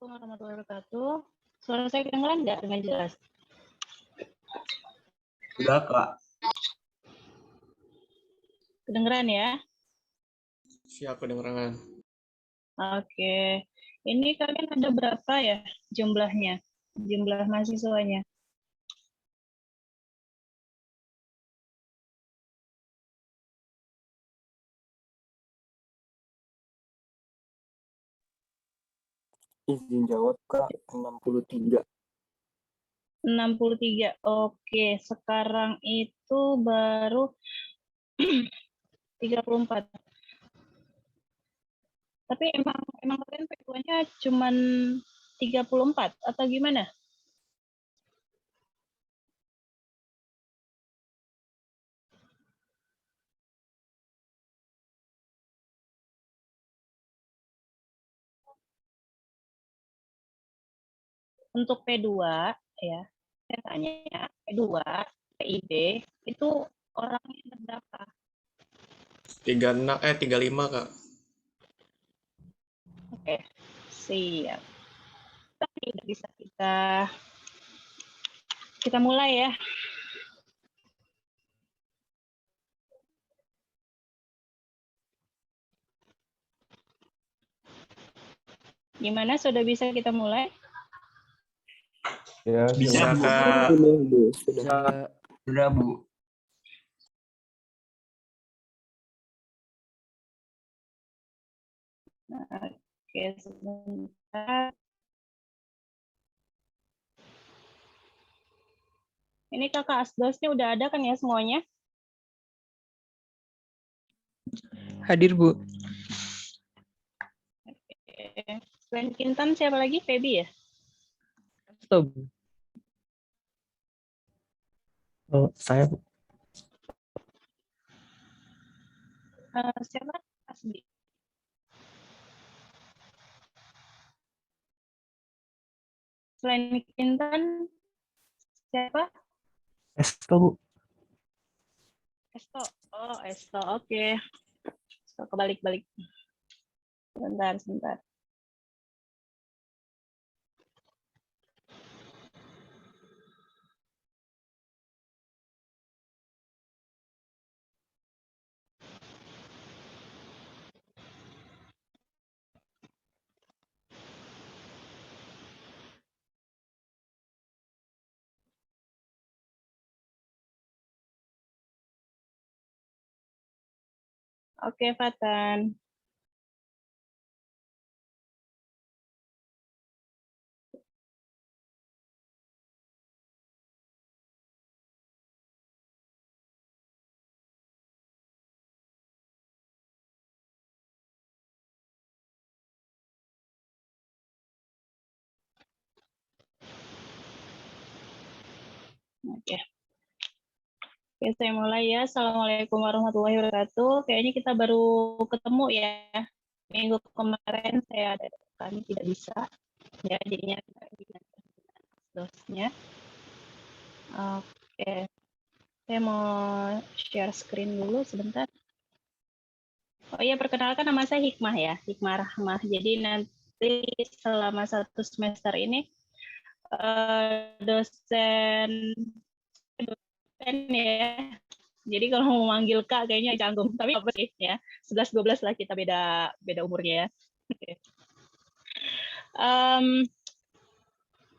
warahmatullahi wabarakatuh. Suara saya kedengeran nggak dengan jelas? Sudah, Kak. Kedengeran ya? Siap kedengeran. Oke. Ini kalian ada berapa ya jumlahnya? Jumlah mahasiswanya? Izin jawab, Kak. 63. 63. Oke, sekarang itu baru 34. Tapi emang kalian P2-nya cuman 34 atau gimana? Untuk P2 ya, saya tanya P2, PIB itu orangnya ada berapa? 35, Kak. Oke, siap. Tadi udah bisa kita mulai ya. Gimana, sudah bisa kita mulai? Ya, Bisa, Bu. Kak. Sudah, Bu. Oke, sebentar. Ini kakak asdosnya udah ada kan ya semuanya? Hadir, Bu. Oke. Selain Kintan, siapa lagi? Feby ya? Stop. Oh, saya, Bu. Siapa? Asbi. Selain Kintan, siapa? Esto, Bu. Esto. Oh, Esto. Oke. Esto kebalik-balik. Sebentar. Oke, Fatan. Oke. Oke, saya mulai ya. Assalamualaikum warahmatullahi wabarakatuh. Kayaknya kita baru ketemu ya. Minggu kemarin saya ada kami tidak bisa. Ya, jadinya dosnya. Oke. Saya mau share screen dulu sebentar. Oh iya, perkenalkan nama saya Hikmah ya, Hikmah Rahmah. Jadi nanti selama 1 semester ini dosen ya. Jadi kalau mau manggil Kak kayaknya canggung, tapi apa sih ya? 11-12 lah kita beda umurnya ya.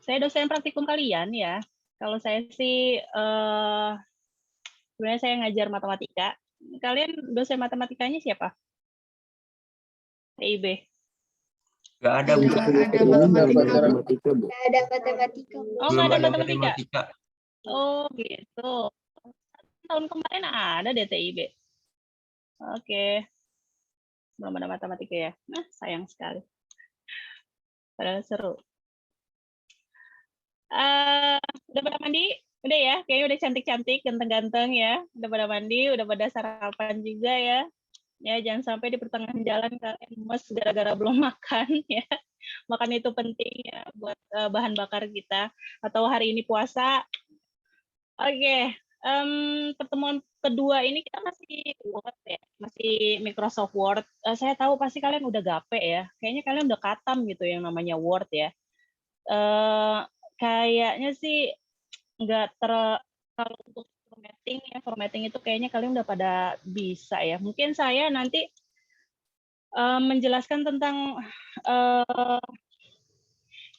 Saya dosen praktikum kalian ya. Kalau saya sih sebenarnya saya ngajar matematika. Kalian dosen matematikanya siapa? PIB. Nggak ada, Bu. Nggak ada matematika, Bu. Nggak ada matematika, Bu. Oh, Belum nggak ada ada matematika. Oh, gitu. Tahun kemarin ada DTIB. Oke. Belum ada matematika ya. Nah, sayang sekali. Padahal seru. Udah pada mandi? Udah ya? Kayaknya udah cantik-cantik, ganteng-ganteng ya. Udah pada mandi, udah pada sarapan juga ya. Ya, jangan sampai di pertengahan jalan kalian lemes gara-gara belum makan ya. Makan itu penting ya buat bahan bakar kita. Atau hari ini puasa. Oke. pertemuan kedua ini kita masih Word ya, masih Microsoft Word. Saya tahu pasti kalian udah gape ya. Kayaknya kalian udah katam gitu yang namanya Word ya. Kayaknya sih nggak kalau untuk formatting itu kayaknya kalian udah pada bisa ya. Mungkin saya nanti menjelaskan tentang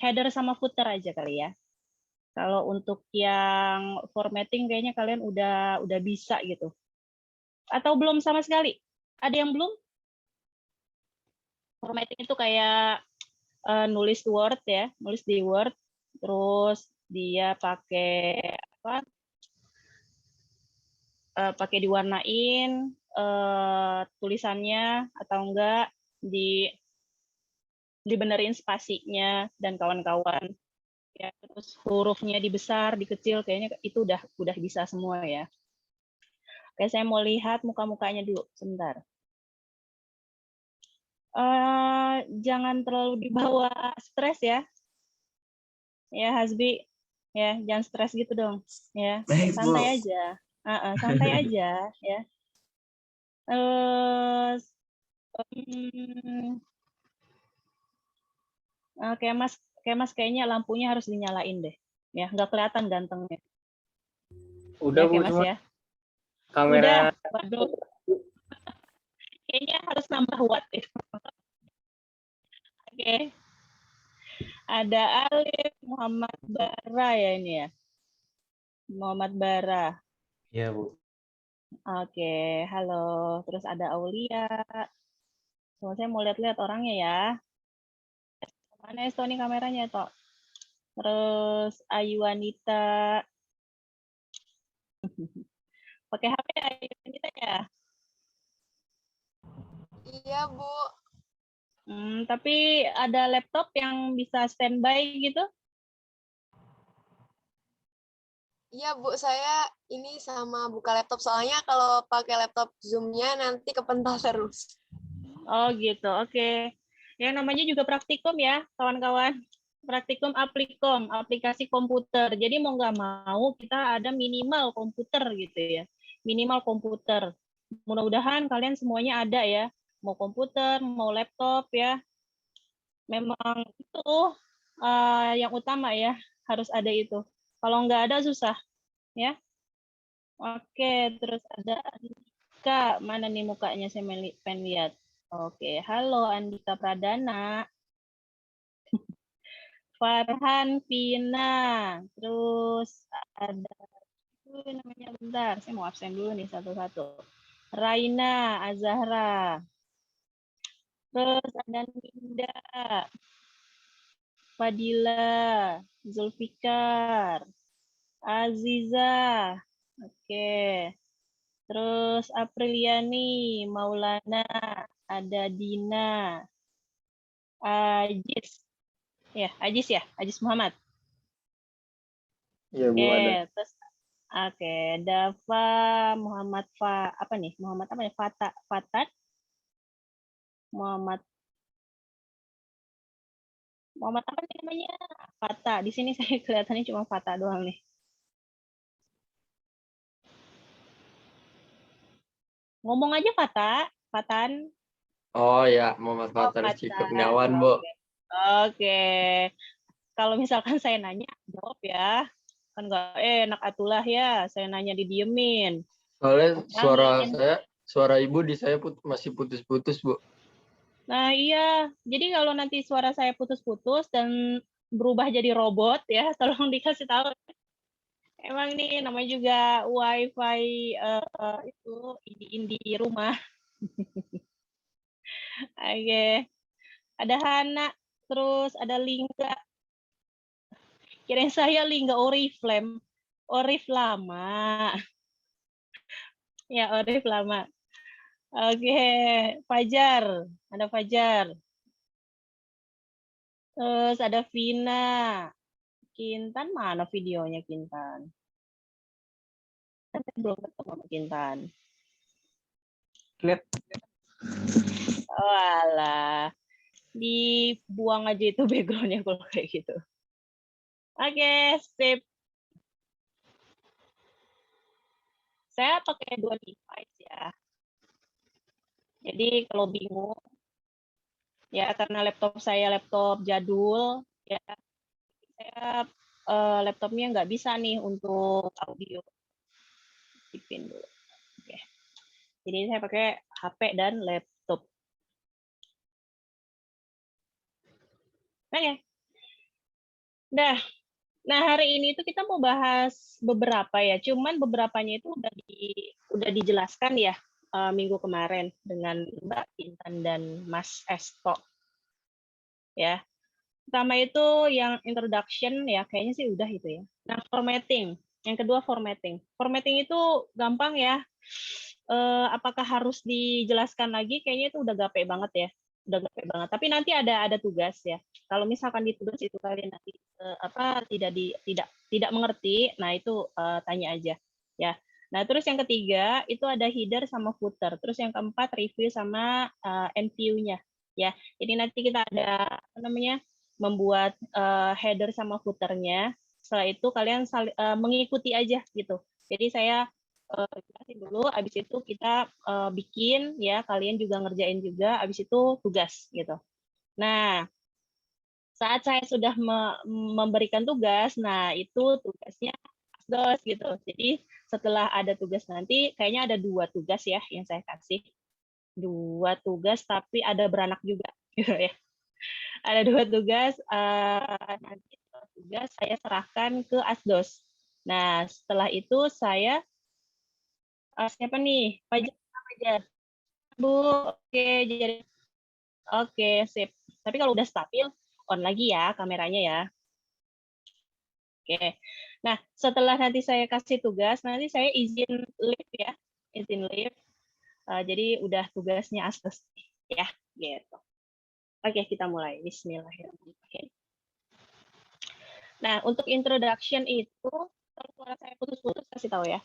header sama footer aja kali ya. Kalau untuk yang formatting kayaknya kalian udah bisa gitu. Atau belum sama sekali? Ada yang belum? Formatting itu kayak nulis Word ya, nulis di Word, terus dia pakai apa? Pakai diwarnain tulisannya atau enggak dibenerin spasinya dan kawan-kawan. Ya, terus hurufnya dibesar, dikecil, kayaknya itu udah bisa semua ya. Oke, saya mau lihat muka-mukanya dulu, sebentar. Jangan terlalu dibawa stres ya. Ya, Hasbi. Ya, jangan stres gitu dong. Ya, Baik, Bu. santai aja. Santai aja ya. Mas kayaknya lampunya harus dinyalain deh. Ya, nggak kelihatan gantengnya. Udah, Ya, Bu, Mas cuma ya. kamera. Udah, waduh. Kayaknya harus nambah watt ya. Oke. Ada Alif Muhammad Bara ya ini ya. Muhammad Bara. Iya, Bu. Oke, halo. Terus ada Aulia. So, saya mau lihat-lihat orangnya ya. Mana Esto nih kameranya, Tok? Terus Ayu Wanita. Pakai HP Ayu Wanita ya? Iya, Bu. Tapi ada laptop yang bisa standby gitu? Iya, Bu. Saya ini sama buka laptop. Soalnya kalau pakai laptop Zoom-nya nanti kepental terus. Oh gitu, oke. Ya namanya juga praktikum ya, kawan-kawan. Praktikum aplikom, aplikasi komputer. Jadi mau nggak mau kita ada minimal komputer gitu ya. Minimal komputer. Mudah-mudahan kalian semuanya ada ya. Mau komputer, mau laptop ya. Memang itu yang utama ya, harus ada itu. Kalau nggak ada susah ya. Oke, terus ada Andika. Mana nih mukanya saya pengen lihat. Oke, halo Andika Pradana. Farhan Vina. Terus ada namanya bentar, saya mau absen dulu nih satu-satu. Raina Azahra. Terus ada Ninda, Fadila, Zulfikar, Aziza. Oke. Terus Apriliani, Maulana, ada Dina, Ajis. Ya, Ajis ya, Ajis Muhammad. Iya, Bu, Oke, ada. terus oke, Dava Muhammad apa nih? Muhammad apa nih? Fatat Muhammad Muhammad apa nih namanya? Fata. Di sini saya kelihatannya cuma Fata doang nih. Ngomong aja Fata, Fatan. Oh ya, Muhammad Oh, Fatar Rizky Fatan. Kurniawan, Bu. Oke. Kalau misalkan saya nanya, jawab ya. Kan nggak enak atulah ya, saya nanya didiemin. Soalnya Angin. suara ibu di saya masih putus-putus, Bu. Nah iya, jadi kalau nanti suara saya putus-putus dan berubah jadi robot ya, tolong dikasih tahu. Emang nih namanya juga wifi itu di rumah. Oke, ada Hana, terus ada Lingga. Kirain saya Lingga Oriflame, Orif lama. Ya Orif lama. Oke, Fajar, ada Fajar. Terus ada Vina. Kintan mana videonya Kintan? Saya belum ketemu sama Kintan. Lihat. Oh alah. Dibuang aja itu backgroundnya kalau kayak gitu. Oke, sip. Saya pakai dua device ya. Jadi kalau bingung, ya karena laptop saya laptop jadul, ya saya laptopnya nggak bisa nih untuk audio. Tipin dulu. Oke. Jadi saya pakai HP dan laptop. Oke. Nah hari ini tuh kita mau bahas beberapa ya. Cuman beberapanya itu udah dijelaskan ya minggu kemarin dengan Mbak Intan dan Mas Esto. Ya. Pertama itu yang introduction ya, kayaknya sih udah itu ya. Nah, formatting. Yang kedua formatting. Formatting itu gampang ya. Apakah harus dijelaskan lagi? Kayaknya itu udah gape banget ya. Udah gape banget. Tapi nanti ada tugas ya. Kalau misalkan di tugas itu kalian nanti tidak mengerti, nah itu tanya aja ya. Nah, terus yang ketiga itu ada header sama footer. Terus yang keempat review sama end view-nya ya. Jadi nanti kita ada apa namanya? Membuat header sama footernya. Setelah itu kalian mengikuti aja gitu. Jadi saya jelasin dulu, habis itu kita bikin ya, kalian juga ngerjain juga, habis itu tugas gitu. Nah, saat saya sudah memberikan tugas, nah itu tugasnya asdos gitu. Jadi setelah ada tugas nanti, kayaknya ada 2 tugas ya yang saya kasih. 2 tugas tapi ada beranak juga gitu ya. Ada 2 tugas, nanti tugas saya serahkan ke asdos. Nah, setelah itu saya siapa nih? Fajar. Bu, oke, jadi oke, sip. Tapi kalau udah stabil, on lagi ya kameranya ya. Oke. Nah, setelah nanti saya kasih tugas, nanti saya izin leave ya. Izin leave. Jadi udah tugasnya asdos ya, gitu. Oke, kita mulai. Bismillahirrahmanirrahim. Nah, untuk introduction itu, kalau suara saya putus-putus, kasih tahu ya.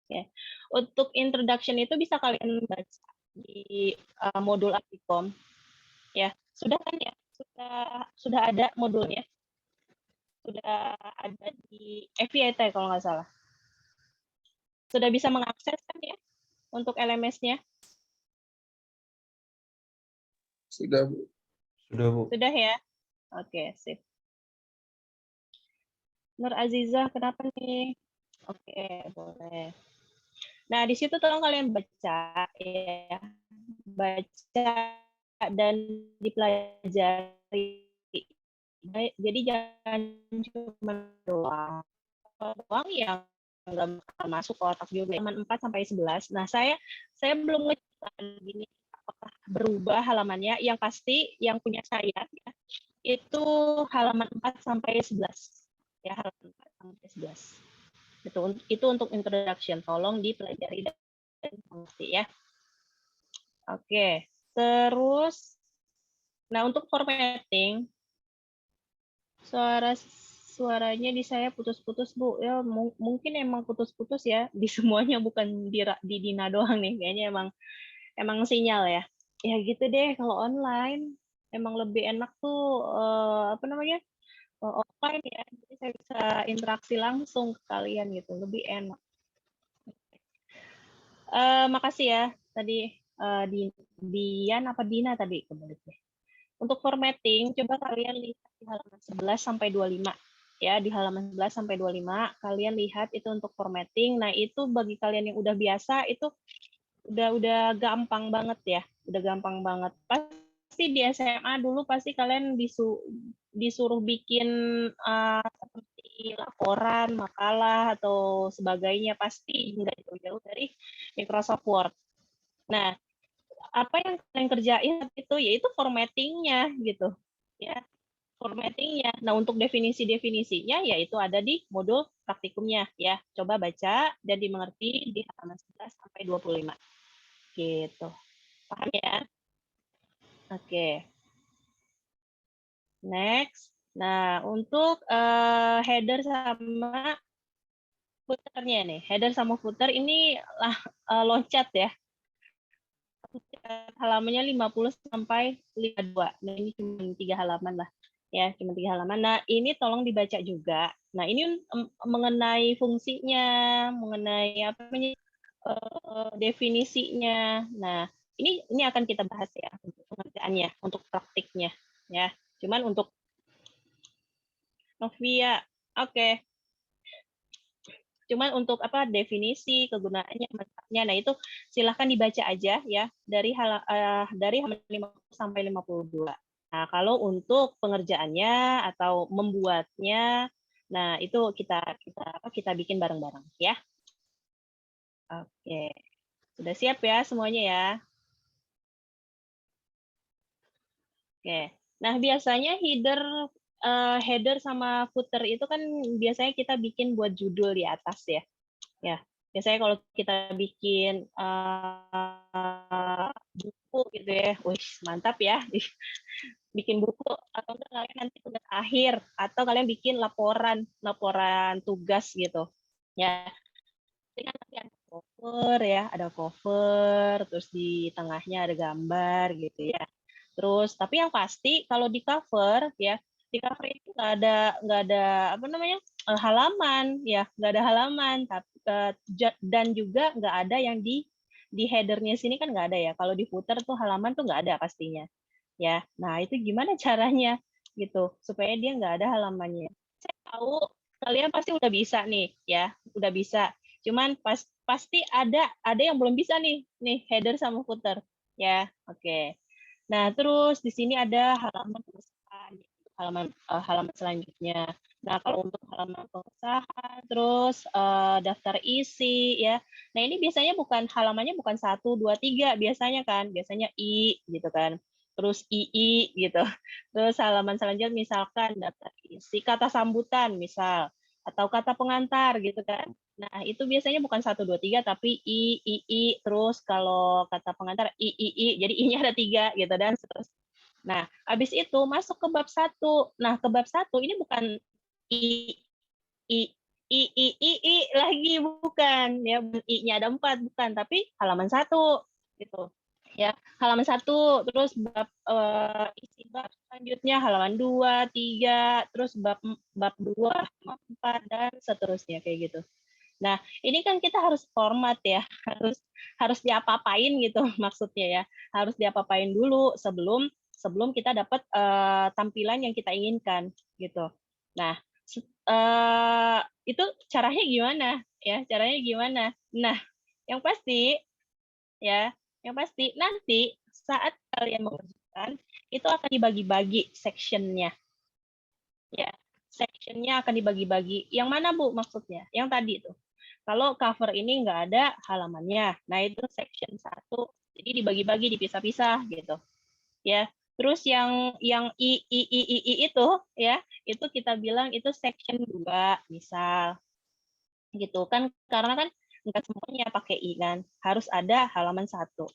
Oke. Untuk introduction itu bisa kalian baca di modul Apicom. Ya, sudah kan ya? Sudah ada modulnya. Sudah ada di FYT kalau nggak salah. Sudah bisa mengakses kan ya untuk LMS-nya? Sudah, Bu. Sudah, Bu. Sudah ya? Oke, sip. Nur Azizah, kenapa nih? Oke, boleh. Nah, di situ tolong kalian baca ya. Baca dan dipelajari. Jadi jangan cuma doang yang nggak bakal masuk ke otak juga. Halaman 4 sampai 11. Nah, saya belum ngecek gini apakah berubah halamannya. Yang pasti yang punya saya ya, itu halaman 4 sampai 11. Ya, halaman 4 sampai 11. Itu untuk introduction. Tolong dipelajari dan mengerti ya. Oke. Terus nah untuk formatting suaranya di saya putus-putus Bu. Ya mungkin emang putus-putus ya di semuanya, bukan di Dina doang nih. Kayaknya emang sinyal ya. Ya gitu deh, kalau online emang lebih enak tuh apa namanya? Offline ya. Jadi saya bisa interaksi langsung ke kalian gitu, lebih enak. Makasih ya tadi Dian apa Dina tadi kembali deh. Untuk formatting, coba kalian lihat di halaman 11 sampai 25. Ya, di halaman 11 sampai 25, kalian lihat itu untuk formatting. Nah, itu bagi kalian yang udah biasa, itu udah gampang banget ya. Udah gampang banget. Pasti di SMA dulu pasti kalian disuruh bikin seperti laporan, makalah, atau sebagainya. Pasti nggak jauh-jauh dari Microsoft Word. Nah, apa yang kalian kerjain itu yaitu formattingnya gitu ya, formattingnya. Nah, untuk definisinya yaitu ada di modul praktikumnya ya. Coba baca dan dimengerti di halaman 11 sampai 25 gitu. Paham ya? Oke. Next. Nah, untuk header sama footernya nih, header sama footer ini lah loncat ya. Halamannya 50 sampai 52. Nah, ini cuma 3 halaman lah. Ya, cuma 3 halaman. Nah, ini tolong dibaca juga. Nah, ini mengenai fungsinya, mengenai apa namanya, definisinya. Nah, ini akan kita bahas ya untuk pengerjaannya, untuk praktiknya ya. Cuman untuk Novia, oke. Cuman untuk apa definisi, kegunaannya, manfaatnya, nah itu silahkan dibaca aja ya dari halaman 50 sampai 52. Nah, kalau untuk pengerjaannya atau membuatnya, nah itu kita bikin bareng-bareng ya. Oke. Sudah siap ya semuanya ya? Oke. Nah, biasanya header sama footer itu kan biasanya kita bikin buat judul di atas ya. Ya, biasanya kalau kita bikin buku gitu ya, wih mantap ya, bikin buku atau enggak kalian nanti tugas akhir atau kalian bikin laporan tugas gitu, ya. Dengan nanti ada cover, terus di tengahnya ada gambar gitu ya. Terus tapi yang pasti kalau di cover ya, di cover itu nggak ada apa namanya halaman ya, nggak ada halaman. Dan juga nggak ada yang di headernya sini kan nggak ada ya. Kalau di footer tuh halaman tuh nggak ada pastinya ya. Nah itu gimana caranya gitu supaya dia nggak ada halamannya. Saya tahu kalian pasti udah bisa nih ya, udah bisa. Cuman pasti ada yang belum bisa nih header sama footer ya. Oke. Nah, terus di sini ada halaman pengesahan, halaman selanjutnya. Nah, kalau untuk halaman pengesahan, terus daftar isi ya. Nah, ini biasanya halamannya bukan 1, 2, 3 biasanya kan. Biasanya I gitu kan. Terus II gitu. Terus halaman selanjutnya misalkan daftar isi kata sambutan misal atau kata pengantar gitu kan. Nah, itu biasanya bukan 1, 2, 3, tapi I, terus kalau kata pengantar I. Jadi I-nya ada 3 gitu dan seterusnya. Nah, habis itu masuk ke bab 1. Nah, ke bab 1 ini bukan I, I lagi bukan ya, I-nya ada 4 bukan, tapi halaman 1 gitu. Ya, halaman 1, terus bab isi bab selanjutnya halaman 2, 3, terus bab 2, 4 dan seterusnya kayak gitu. Nah, ini kan kita harus format ya, harus diapa-apain gitu maksudnya ya. Harus diapa-apain dulu sebelum kita dapat tampilan yang kita inginkan gitu. Nah, itu caranya gimana ya? Caranya gimana? Nah, yang pasti nanti saat kalian mengerjakan itu akan dibagi-bagi sectionnya. Ya, sectionnya akan dibagi-bagi. Yang mana Bu maksudnya? Yang tadi tuh. Kalau cover ini nggak ada halamannya, nah itu section 1. Jadi dibagi-bagi, dipisah-pisah gitu. Ya. Terus yang I itu ya, itu kita bilang itu section 2 misal. Gitu kan karena kan nggak semuanya pakai I kan. Harus ada halaman 1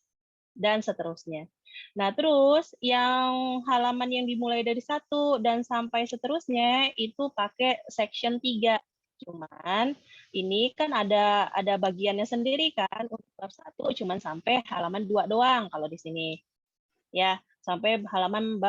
dan seterusnya. Nah, terus yang halaman yang dimulai dari 1 dan sampai seterusnya itu pakai section 3. Cuman ini kan ada bagiannya sendiri kan untuk bab 1 cuman sampai halaman 2 doang kalau di sini. Ya, sampai halaman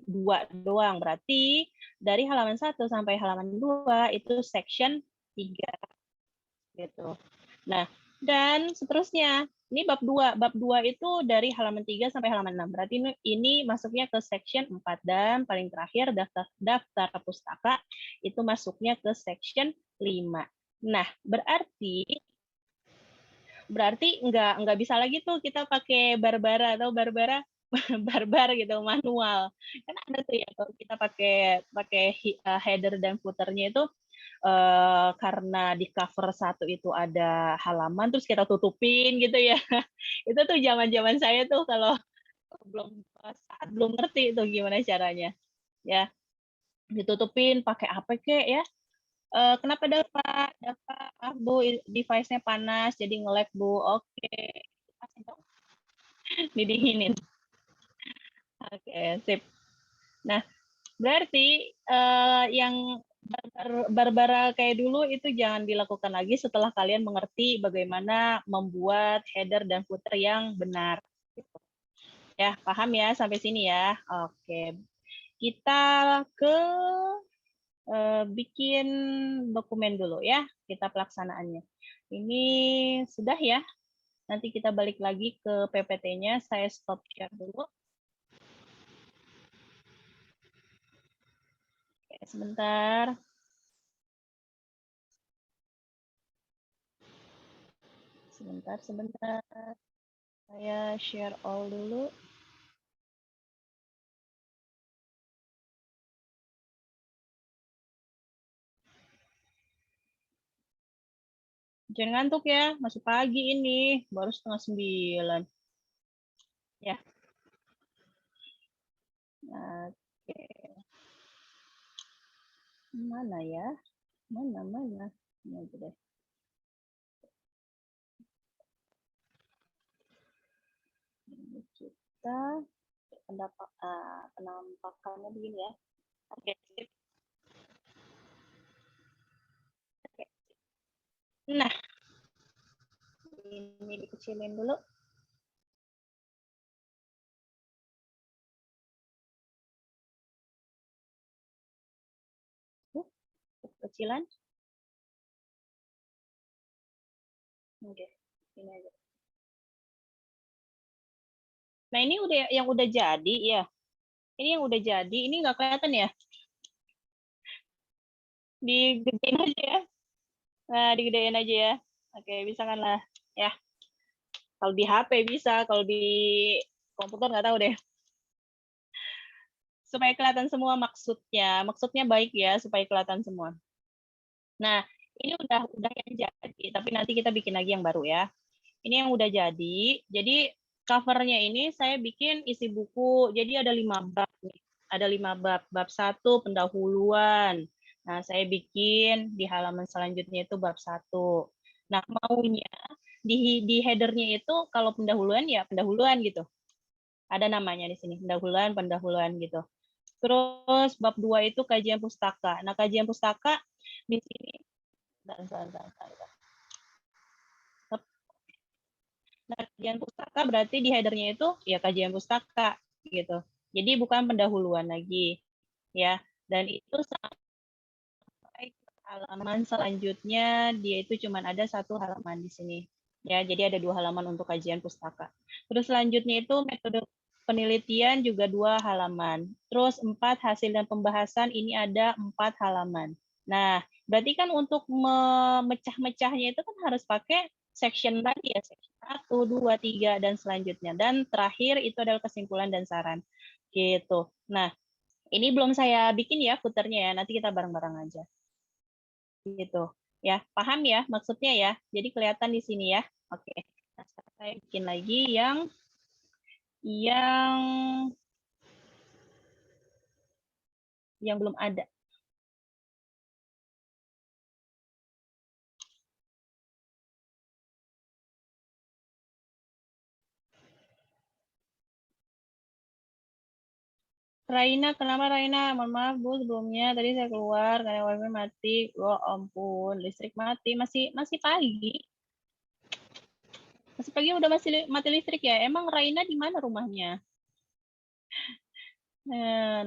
2 doang. Berarti dari halaman 1 sampai halaman 2 itu section 3 gitu. Nah, dan seterusnya. Ini bab 2. Bab 2 itu dari halaman 3 sampai halaman 6. Berarti ini masuknya ke section 4 dan paling terakhir daftar pustaka itu masuknya ke section 5. Nah, berarti nggak bisa lagi tuh kita pakai Barbara barbar gitu manual. Kan ada tuh ya kalau kita pakai header dan footernya itu karena di cover 1 itu ada halaman terus kita tutupin gitu ya. Itu tuh zaman-zaman saya tuh kalau belum ngerti itu gimana caranya. Ya, ditutupin pakai apa kek ya? Kenapa dapat maaf Bu, device-nya panas jadi nge-lag Bu. Oke. Didinginin. Oke, sip. Nah, berarti yang Barbara kayak dulu itu jangan dilakukan lagi setelah kalian mengerti bagaimana membuat header dan footer yang benar. Ya, paham ya sampai sini ya? Oke. kita ke bikin dokumen dulu ya, kita pelaksanaannya. Ini sudah ya. Nanti kita balik lagi ke PPT-nya. Saya stop share dulu. Oke, sebentar. Sebentar. Saya share all dulu. Jangan ngantuk ya, masih pagi ini, baru 8:30. Ya. Oke. Mana ya? Mana? Ini aja deh. Ini kita penampakannya begini ya. Oke, sip. Oke. Nah, ini dikecilin dulu. Kecilan. Oke, ini aja. Nah, ini yang udah jadi ya. Ini yang udah jadi, ini nggak kelihatan ya? Digedein aja ya. Nah, digedein aja ya. Oke, bisa kan lah ya. Kalau di HP bisa, kalau di komputer nggak tahu deh. Supaya kelihatan semua maksudnya. Maksudnya baik ya, supaya kelihatan semua. Nah, ini udah yang jadi, tapi nanti kita bikin lagi yang baru ya. Ini yang udah jadi. Jadi covernya ini saya bikin isi buku. Jadi ada 5 bab nih. Ada 5 bab. Bab 1 pendahuluan. Nah, saya bikin di halaman selanjutnya itu bab 1. Nah, maunya di headernya itu kalau pendahuluan ya pendahuluan gitu. Ada namanya di sini, pendahuluan gitu. Terus bab 2 itu kajian pustaka. Nah, kajian pustaka di sini. Nah, kajian pustaka berarti di headernya itu ya kajian pustaka gitu. Jadi bukan pendahuluan lagi ya. Dan itu sampai halaman selanjutnya dia itu cuma ada 1 halaman di sini. Ya, jadi ada 2 halaman untuk kajian pustaka. Terus selanjutnya itu metode penelitian juga 2 halaman. Terus 4 hasil dan pembahasan ini ada 4 halaman. Nah, berarti kan untuk memecah-mecahnya itu kan harus pakai section tadi ya, section 1, 2, 3, dan selanjutnya. Dan terakhir itu adalah kesimpulan dan saran. Gitu. Nah, ini belum saya bikin ya footernya ya, nanti kita bareng-bareng aja. Gitu. Ya, paham ya maksudnya ya? Jadi kelihatan di sini ya. Oke. Nah, saya bikin lagi yang belum ada. Raina, kenapa Raina? Mohon maaf Bu, sebelumnya tadi saya keluar karena wifi mati. Oh ampun, listrik mati. Masih pagi. Masih pagi udah mati listrik ya. Emang Raina di mana rumahnya?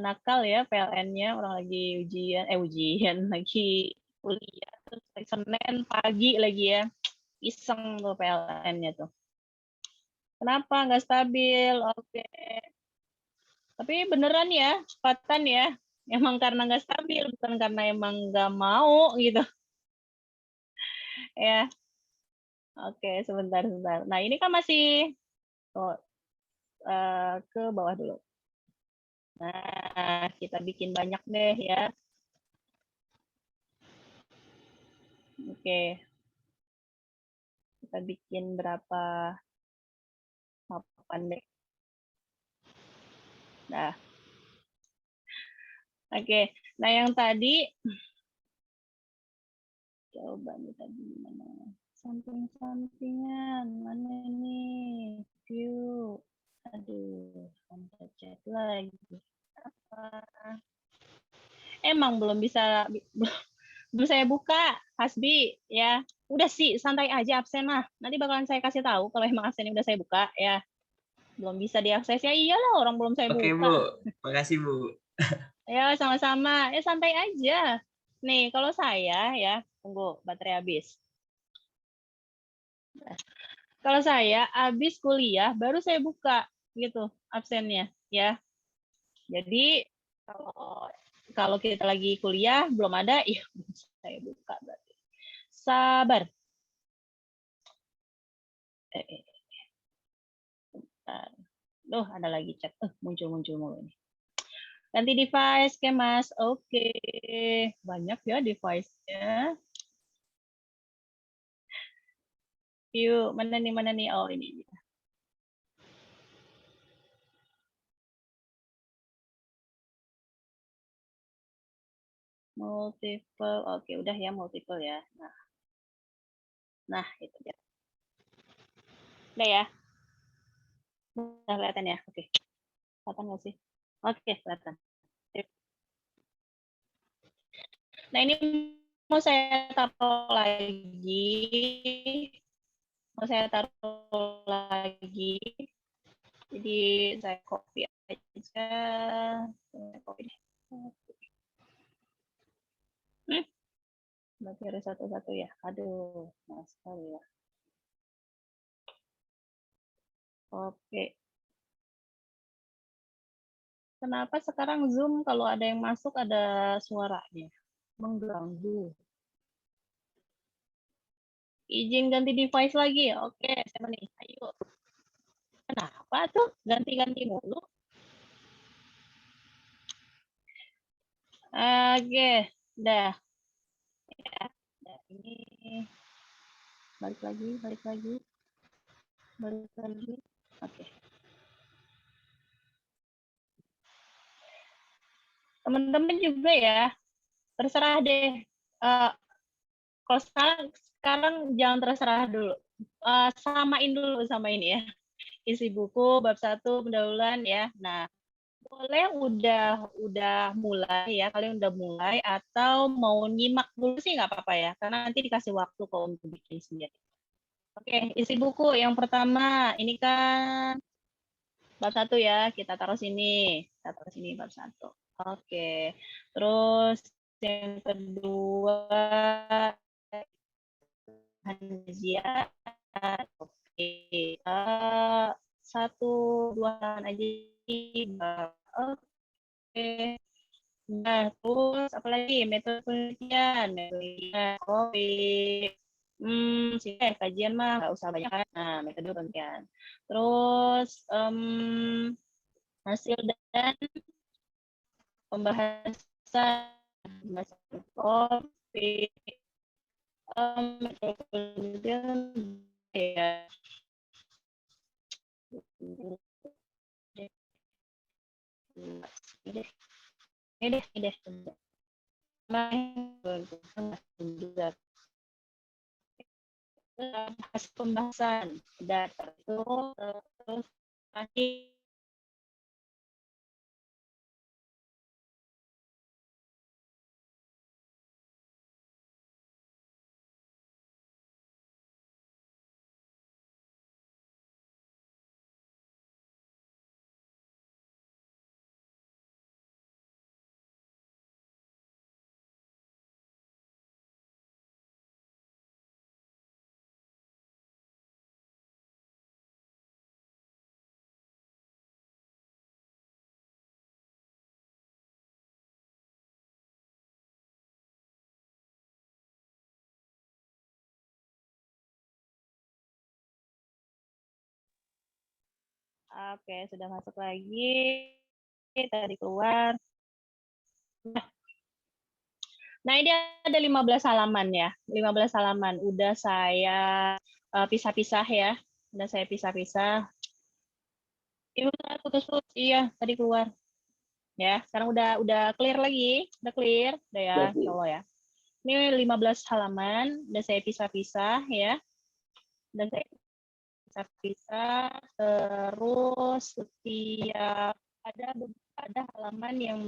Nakal ya PLN-nya, orang lagi ujian lagi kuliah. Terus Senin pagi lagi ya. Iseng tuh PLN-nya tuh. Kenapa nggak stabil? Oke. Tapi beneran ya, cepatan ya. Emang karena nggak stabil, bukan karena emang nggak mau gitu. Ya, oke, sebentar. Nah, ini kan masih ke bawah dulu. Nah, kita bikin banyak deh ya. Oke. Kita bikin berapa papan deh. Nah. Oke. Nah, yang tadi coba nih tadi mana? Samping-sampingan mana nih? View. Aduh, sampai chat lagi. Apa? Emang belum saya buka, Hasbi ya. Udah sih, santai aja absen mah. Nanti bakalan saya kasih tahu kalau emang absennya udah saya buka ya. Belum bisa diakses ya, iyalah orang belum saya buka. Oke Bu, makasih Bu. Ya, sama-sama. Santai aja. Nih, kalau saya ya, tunggu baterai habis. Kalau saya habis kuliah baru saya buka gitu absennya ya. Jadi kalau kalau kita lagi kuliah belum ada, ya saya buka berarti. Sabar. Eh, bentar. Duh, ada lagi chat. Muncul-muncul mulu ini. Ganti device, ke Mas. Oke. Banyak ya device-nya. Yuk, mana nih? Oh, ini. Multiple. Oke, udah ya multiple ya. Nah, itu dia. Udah ya. Udah kelihatan ya. Oke. Kelihatan nggak sih? Oke, kelihatan. Sip. Nah, ini mau saya taruh lagi. Mau saya taruh lagi. Jadi saya copy aja. Saya copy deh. Berarti harus satu-satu ya. Aduh, mas sekali ya. Oke. Kenapa sekarang Zoom kalau ada yang masuk ada suaranya? Mengganggu. Izin ganti device lagi. Oke, siapa nih? Ayo. Kenapa tuh ganti-ganti mulu? Oke, dah. Ya, dah ini balik lagi. Oke. Teman-teman juga ya, terserah deh. Kalau sekarang jangan terserah dulu. Samain dulu sama ini ya. Isi buku bab 1 pendahuluan ya. Nah, boleh udah mulai ya, kalian udah mulai atau mau nyimak dulu sih nggak apa-apa ya, karena nanti dikasih waktu kok untuk bikin sendiri. Oke, isi buku yang pertama ini kan bab 1 ya, kita taruh sini. Kita taruh sini bab 1. Oke. Terus yang kedua Hanzia. Oke. Satu dua aja. Oke. Nah, terus apalagi metode penelitian, kopi. Sih kajian mah nggak usah banyak kan. Nah, metode penelitian. Terus hasil dan pembahasan kopi. Metode penelitian ya. Ini deh. Pembahasan data itu terus nanti oke, sudah masuk lagi. Tadi keluar. Nah, ini ada 15 halaman ya. 15 halaman. Udah saya pisah-pisah ya. Udah saya pisah-pisah. Iya, putus-putus. Iya, tadi keluar. Ya, sekarang udah clear lagi. Udah clear. Udah ya, insya Allah ya. Ini 15 halaman. Udah saya pisah-pisah ya. Udah saya pisah-pisah. Terus setiap ada halaman yang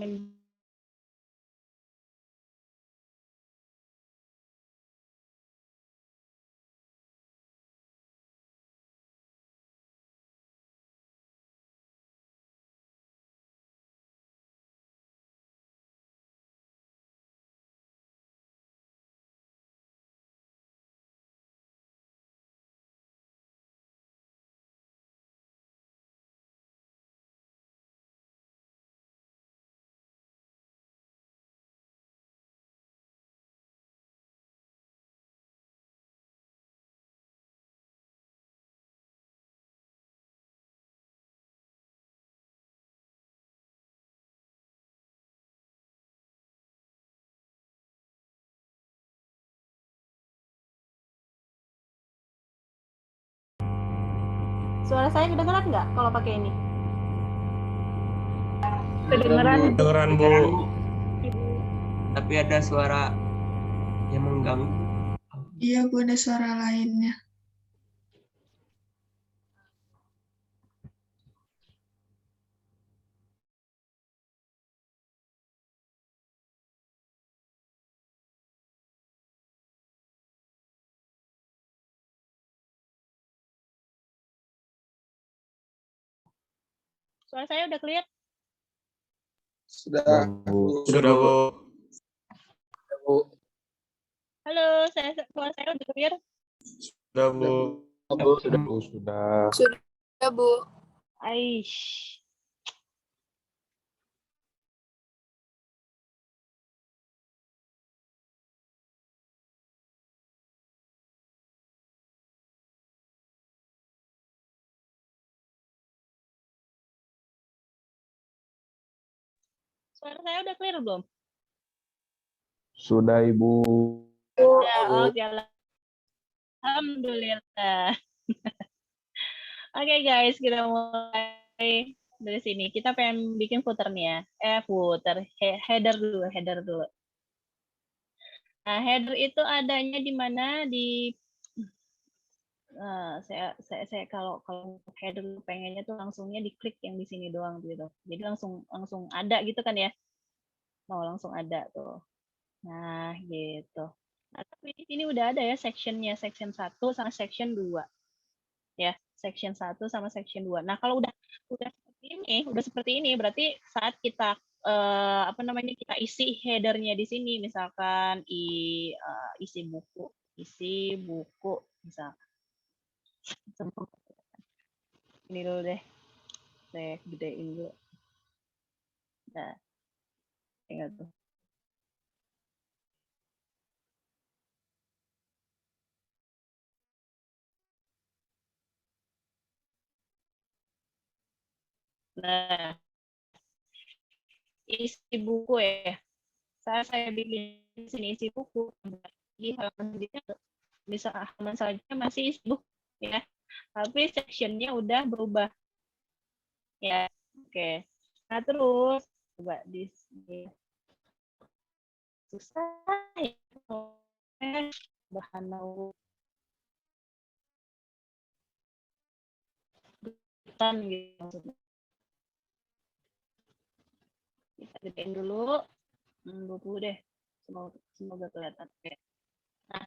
Suara saya kedengeran nggak kalau pakai ini? Kedengeran. Kedengeran, Bu. Tapi ada suara yang mengganggu. Iya, Bu, ada suara lainnya. Suara saya udah clear? Sudah, Bu. Sudah, Bu. Bu. Halo, suara saya udah clear? Sudah, Bu. Bu, sudah. Bu, sudah. Ya, Bu. Aish. Suara saya udah clear belum? Sudah, Ibu. Ya, oke. Alhamdulillah. Oke guys, kita mulai dari sini. Kita pengen bikin footer nih ya. Header dulu. Nah, header itu adanya di mana di saya kalau header pengennya tuh langsungnya diklik yang di sini doang gitu. Jadi langsung ada gitu kan ya. Mau langsung ada tuh. Nah, gitu. Nah, tapi di sini udah ada ya sectionnya, section 1 sama section 2. Ya, section 1 sama section 2. Nah, kalau udah seperti ini berarti saat kita kita isi headernya di sini misalkan isi buku misal. Ini dulu deh. Saya gedein dulu. Nah, ingat tuh. Nah, isi buku ya. Saya bikin di sini isi buku. Di halaman selanjutnya bisa halaman selanjutnya masih isi buku ya. Tapi sectionnya udah berubah. Ya, oke. Nah, terus coba di sini. Susah ya. Bahan gitu maksudnya. Kita gedein dulu. 20 deh. Semoga kelihatan. Oke. Nah,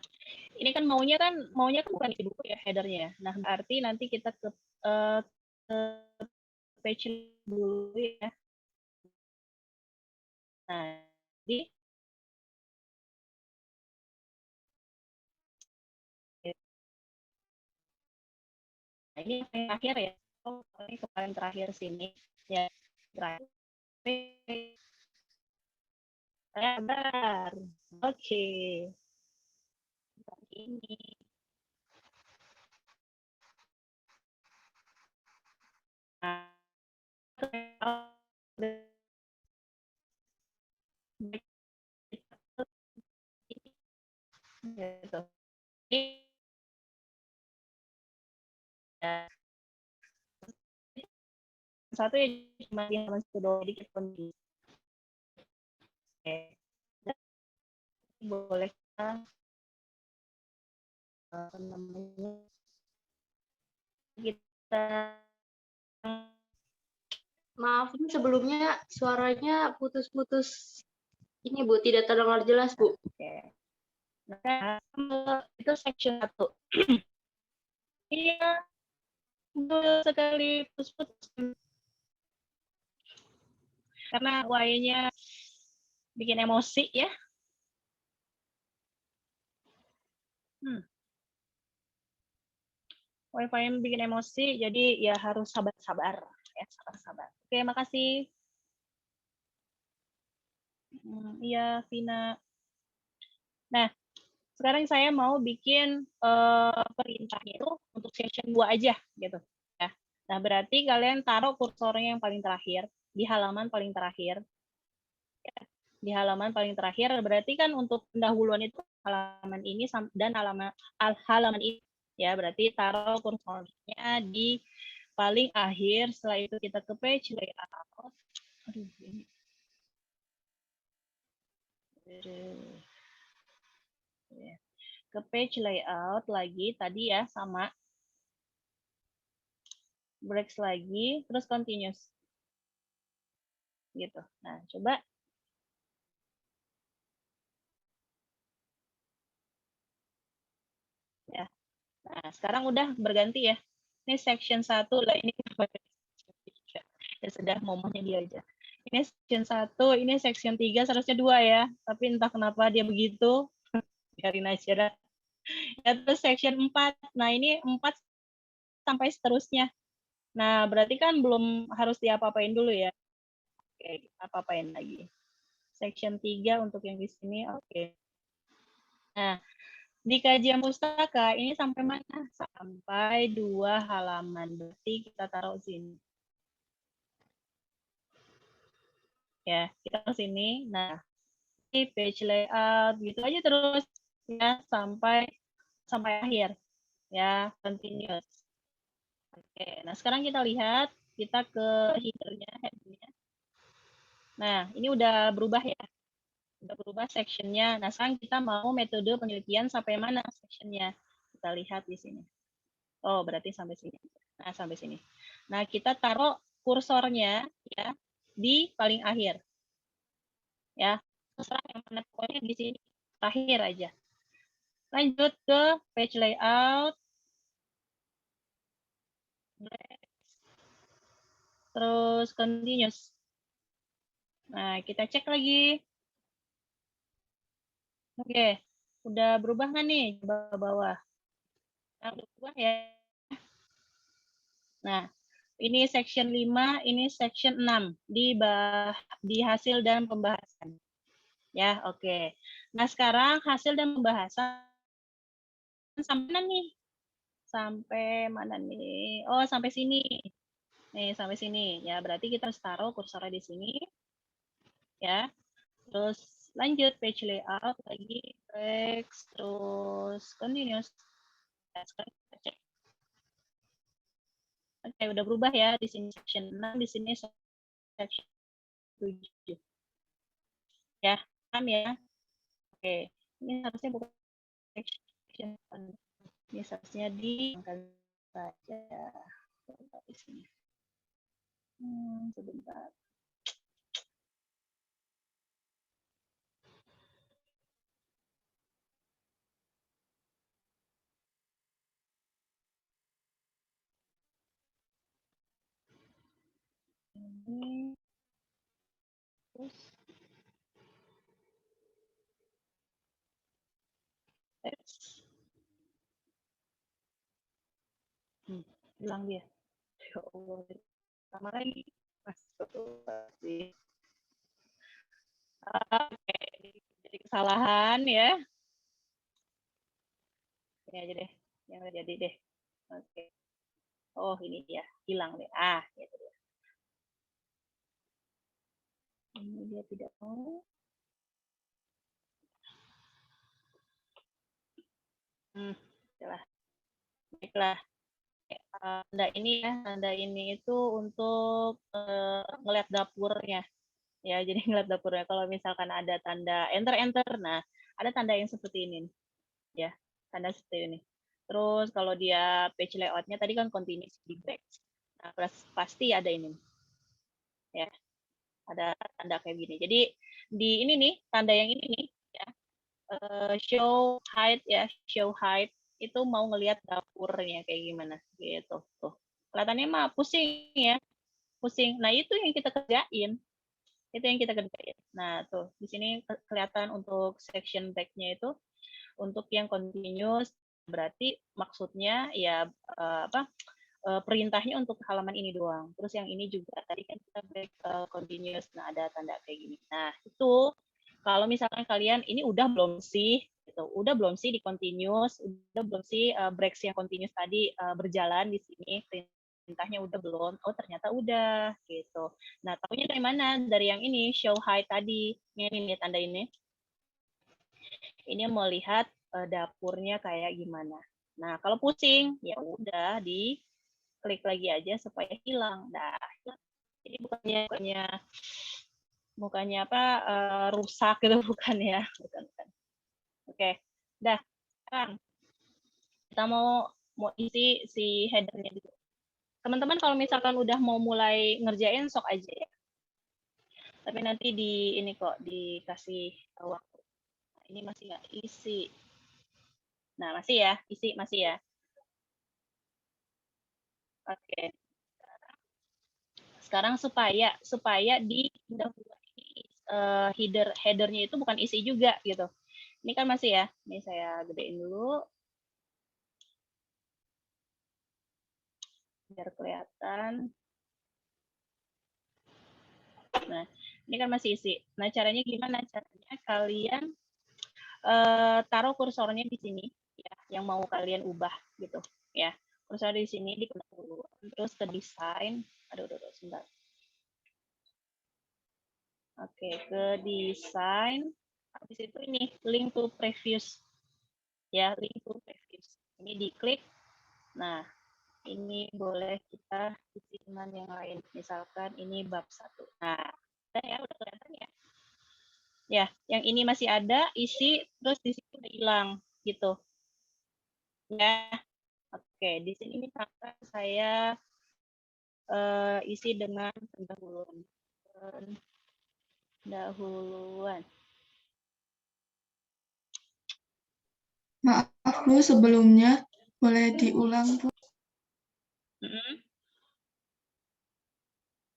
ini kan maunya kan bukan isi buku ya headernya. Nah, berarti nanti kita ke page dulu ya. Nah, di ini yang terakhir ya. Ini kemarin terakhir sini ya. Terakhir. Sabar. Oke. Ini. Gitu. Ya. Satu ya cuma di halaman situ doang dikit kondisi. Oke. Boleh kita Maaf, ini sebelumnya suaranya putus-putus. Ini Bu, tidak terdengar jelas Bu. Oke. Nah, itu section 1. Iya, betul sekali putus-putus. Karena Y-nya bikin emosi ya. Wi-Fi yang bikin emosi, jadi ya harus sabar-sabar. Ya, sabar-sabar. Oke, makasih. Iya, Vina. Nah, sekarang saya mau bikin perintahnya itu untuk section 2 aja gitu. Ya. Nah, berarti kalian taruh kursornya yang paling terakhir, di halaman paling terakhir. Ya. Di halaman paling terakhir, berarti kan untuk pendahuluan itu halaman ini dan halaman ini. Ya, berarti taruh kursornya di paling akhir. Setelah itu kita ke page layout. Aduh, ini. Ke page layout lagi tadi ya, sama. Breaks lagi, terus continuous. Gitu. Nah, coba. Ya. Nah, sekarang udah berganti ya. Ini section 1 lah, ini ya sudah momennya dia aja. Ini section 1, ini section 3, seharusnya 2 ya. Tapi entah kenapa dia begitu. Biarin aja dah. Ya, terus section 4. Nah, ini 4 sampai seterusnya. Nah, berarti kan belum harus diapa-apain dulu ya. Oke, apa-apain lagi. Section 3 untuk yang di sini, oke. Nah, di kajian pustaka ini sampai mana? Sampai 2 halaman. Berarti kita taruh sini. Ya, kita taruh sini. Nah, ini page layout gitu aja terus ya sampai akhir. Ya, continuous. Oke, nah sekarang kita lihat, kita ke header-nya, header-nya. Nah, ini udah berubah ya. Udah berubah section-nya. Nah, sekarang kita mau metode penelitian sampai mana section-nya. Kita lihat di sini. Oh, berarti sampai sini. Nah, sampai sini. Nah, kita taruh kursornya ya di paling akhir. Ya, terserah yang mana, pokoknya di sini akhir aja. Lanjut ke page layout. Terus continuous. Nah, kita cek lagi. Oke, udah berubah nggak nih? Coba bawah. Nah, udah berubah ya. Nah, ini section 5, ini section 6 di hasil dan pembahasan. Ya, oke. Nah, sekarang hasil dan pembahasan sampai mana nih? Sampai mana nih? Oh, sampai sini. Nih, sampai sini. Ya, berarti kita harus taruh kursornya di sini. Ya. Terus lanjut page layout lagi, breaks, terus continuous. Nah, sekarang kita cek. Oke, udah berubah ya. Di sini section 6, di sini section 7. Ya, paham ya? Oke, ini harusnya bukan section. Ini seharusnya diangkat saja. Di sini. Sebentar. Ini. Terus. Hilang dia. Ya Allah, sama lagi. Pasti. Oke, jadi kesalahan ya. Ini aja deh, yang terjadi deh. Oke. Oh, ini dia, hilang deh. Gitu dia. Ini dia tidak mau. Baiklah. Baiklah. Tanda ini ya, tanda ini itu untuk ngeliat dapurnya. Ya, jadi ngeliat dapurnya. Kalau misalkan ada tanda enter, nah ada tanda yang seperti ini. Ya, tanda seperti ini. Terus kalau dia page layout-nya tadi kan continuous di break. Nah, pasti ada ini. Ya, ada tanda kayak gini. Jadi di ini nih, tanda yang ini nih, ya, show height ya, show height itu mau ngelihat dapurnya kayak gimana gitu. Tuh. Kelihatannya mah pusing ya. Pusing. Nah, itu yang kita kerjain. Itu yang kita kerjain. Nah, tuh di sini kelihatan untuk section back-nya itu untuk yang continuous berarti maksudnya ya perintahnya untuk halaman ini doang. Terus yang ini juga tadi kan kita back continuous. Nah, ada tanda kayak gini. Nah, itu kalau misalkan kalian ini udah belum sih gitu. Udah belum sih di continuous, udah belum sih breaks yang continuous tadi berjalan di sini. Perintahnya udah belum? Oh, ternyata udah gitu. Nah, tahunya dari mana? Dari yang ini show height tadi. Ini tanda ini. Ini mau lihat dapurnya kayak gimana. Nah, kalau pusing ya udah di klik lagi aja supaya hilang. Nah, jadi bukannya apa rusak gitu, bukan ya, bukan. Oke, dah. Sekarang kita mau isi si headernya dulu. Teman-teman kalau misalkan udah mau mulai ngerjain sok aja ya. Tapi nanti ini kok dikasih waktu. Nah, ini masih nggak isi. Nah, masih ya, masih ya. Oke. Sekarang supaya di headernya itu bukan isi juga gitu. Ini kan masih ya. Ini saya gedein dulu. Biar kelihatan. Nah, ini kan masih isi. Nah, caranya gimana? Caranya kalian taruh kursornya di sini ya, yang mau kalian ubah gitu ya. Kursor di sini di pendahuluan, terus ke desain. Aduh, sebentar. Oke, ke desain. Habis itu ini link to previous. Ya, link to previous. Ini diklik. Nah, ini boleh kita isi dengan yang lain. Misalkan ini bab 1. Nah, udah kelihatan ya. Ya, yang ini masih ada, isi, terus di sini udah hilang, gitu. Ya, oke. Di sini misalkan saya isi dengan pendahuluan. Maaf Bu, sebelumnya boleh diulang Bu?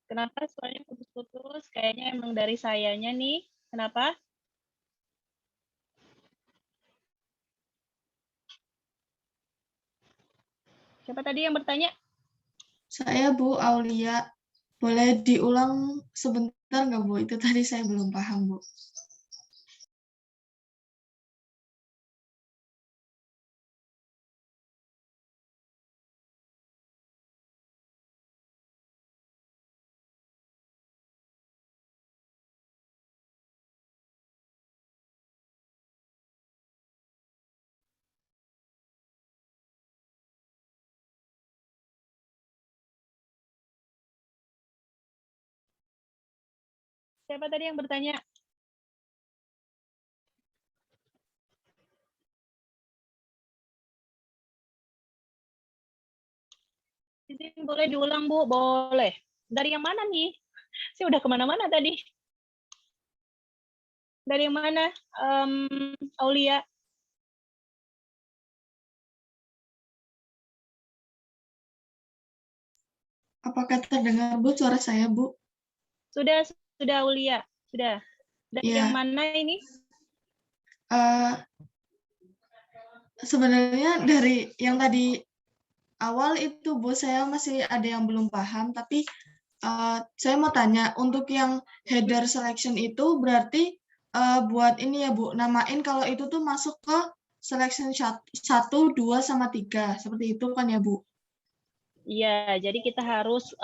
Kenapa suaranya putus-putus? Kayaknya emang dari sayanya nih. Kenapa? Siapa tadi yang bertanya? Saya Bu Aulia. Boleh diulang sebentar nggak Bu? Itu tadi saya belum paham Bu. Siapa tadi yang bertanya? Izin boleh diulang, Bu? Boleh. Dari yang mana nih? Saya udah kemana-mana tadi. Dari yang mana, Aulia? Apakah terdengar Bu suara saya Bu? Sudah Aulia. Sudah. Dari Ya. yang mana ini? Sebenarnya dari yang tadi awal itu Bu, saya masih ada yang belum paham, tapi saya mau tanya, untuk yang header selection itu berarti buat ini ya Bu, namain kalau itu tuh masuk ke selection 1, 2, sama 3, seperti itu kan ya Bu? Iya, jadi kita harus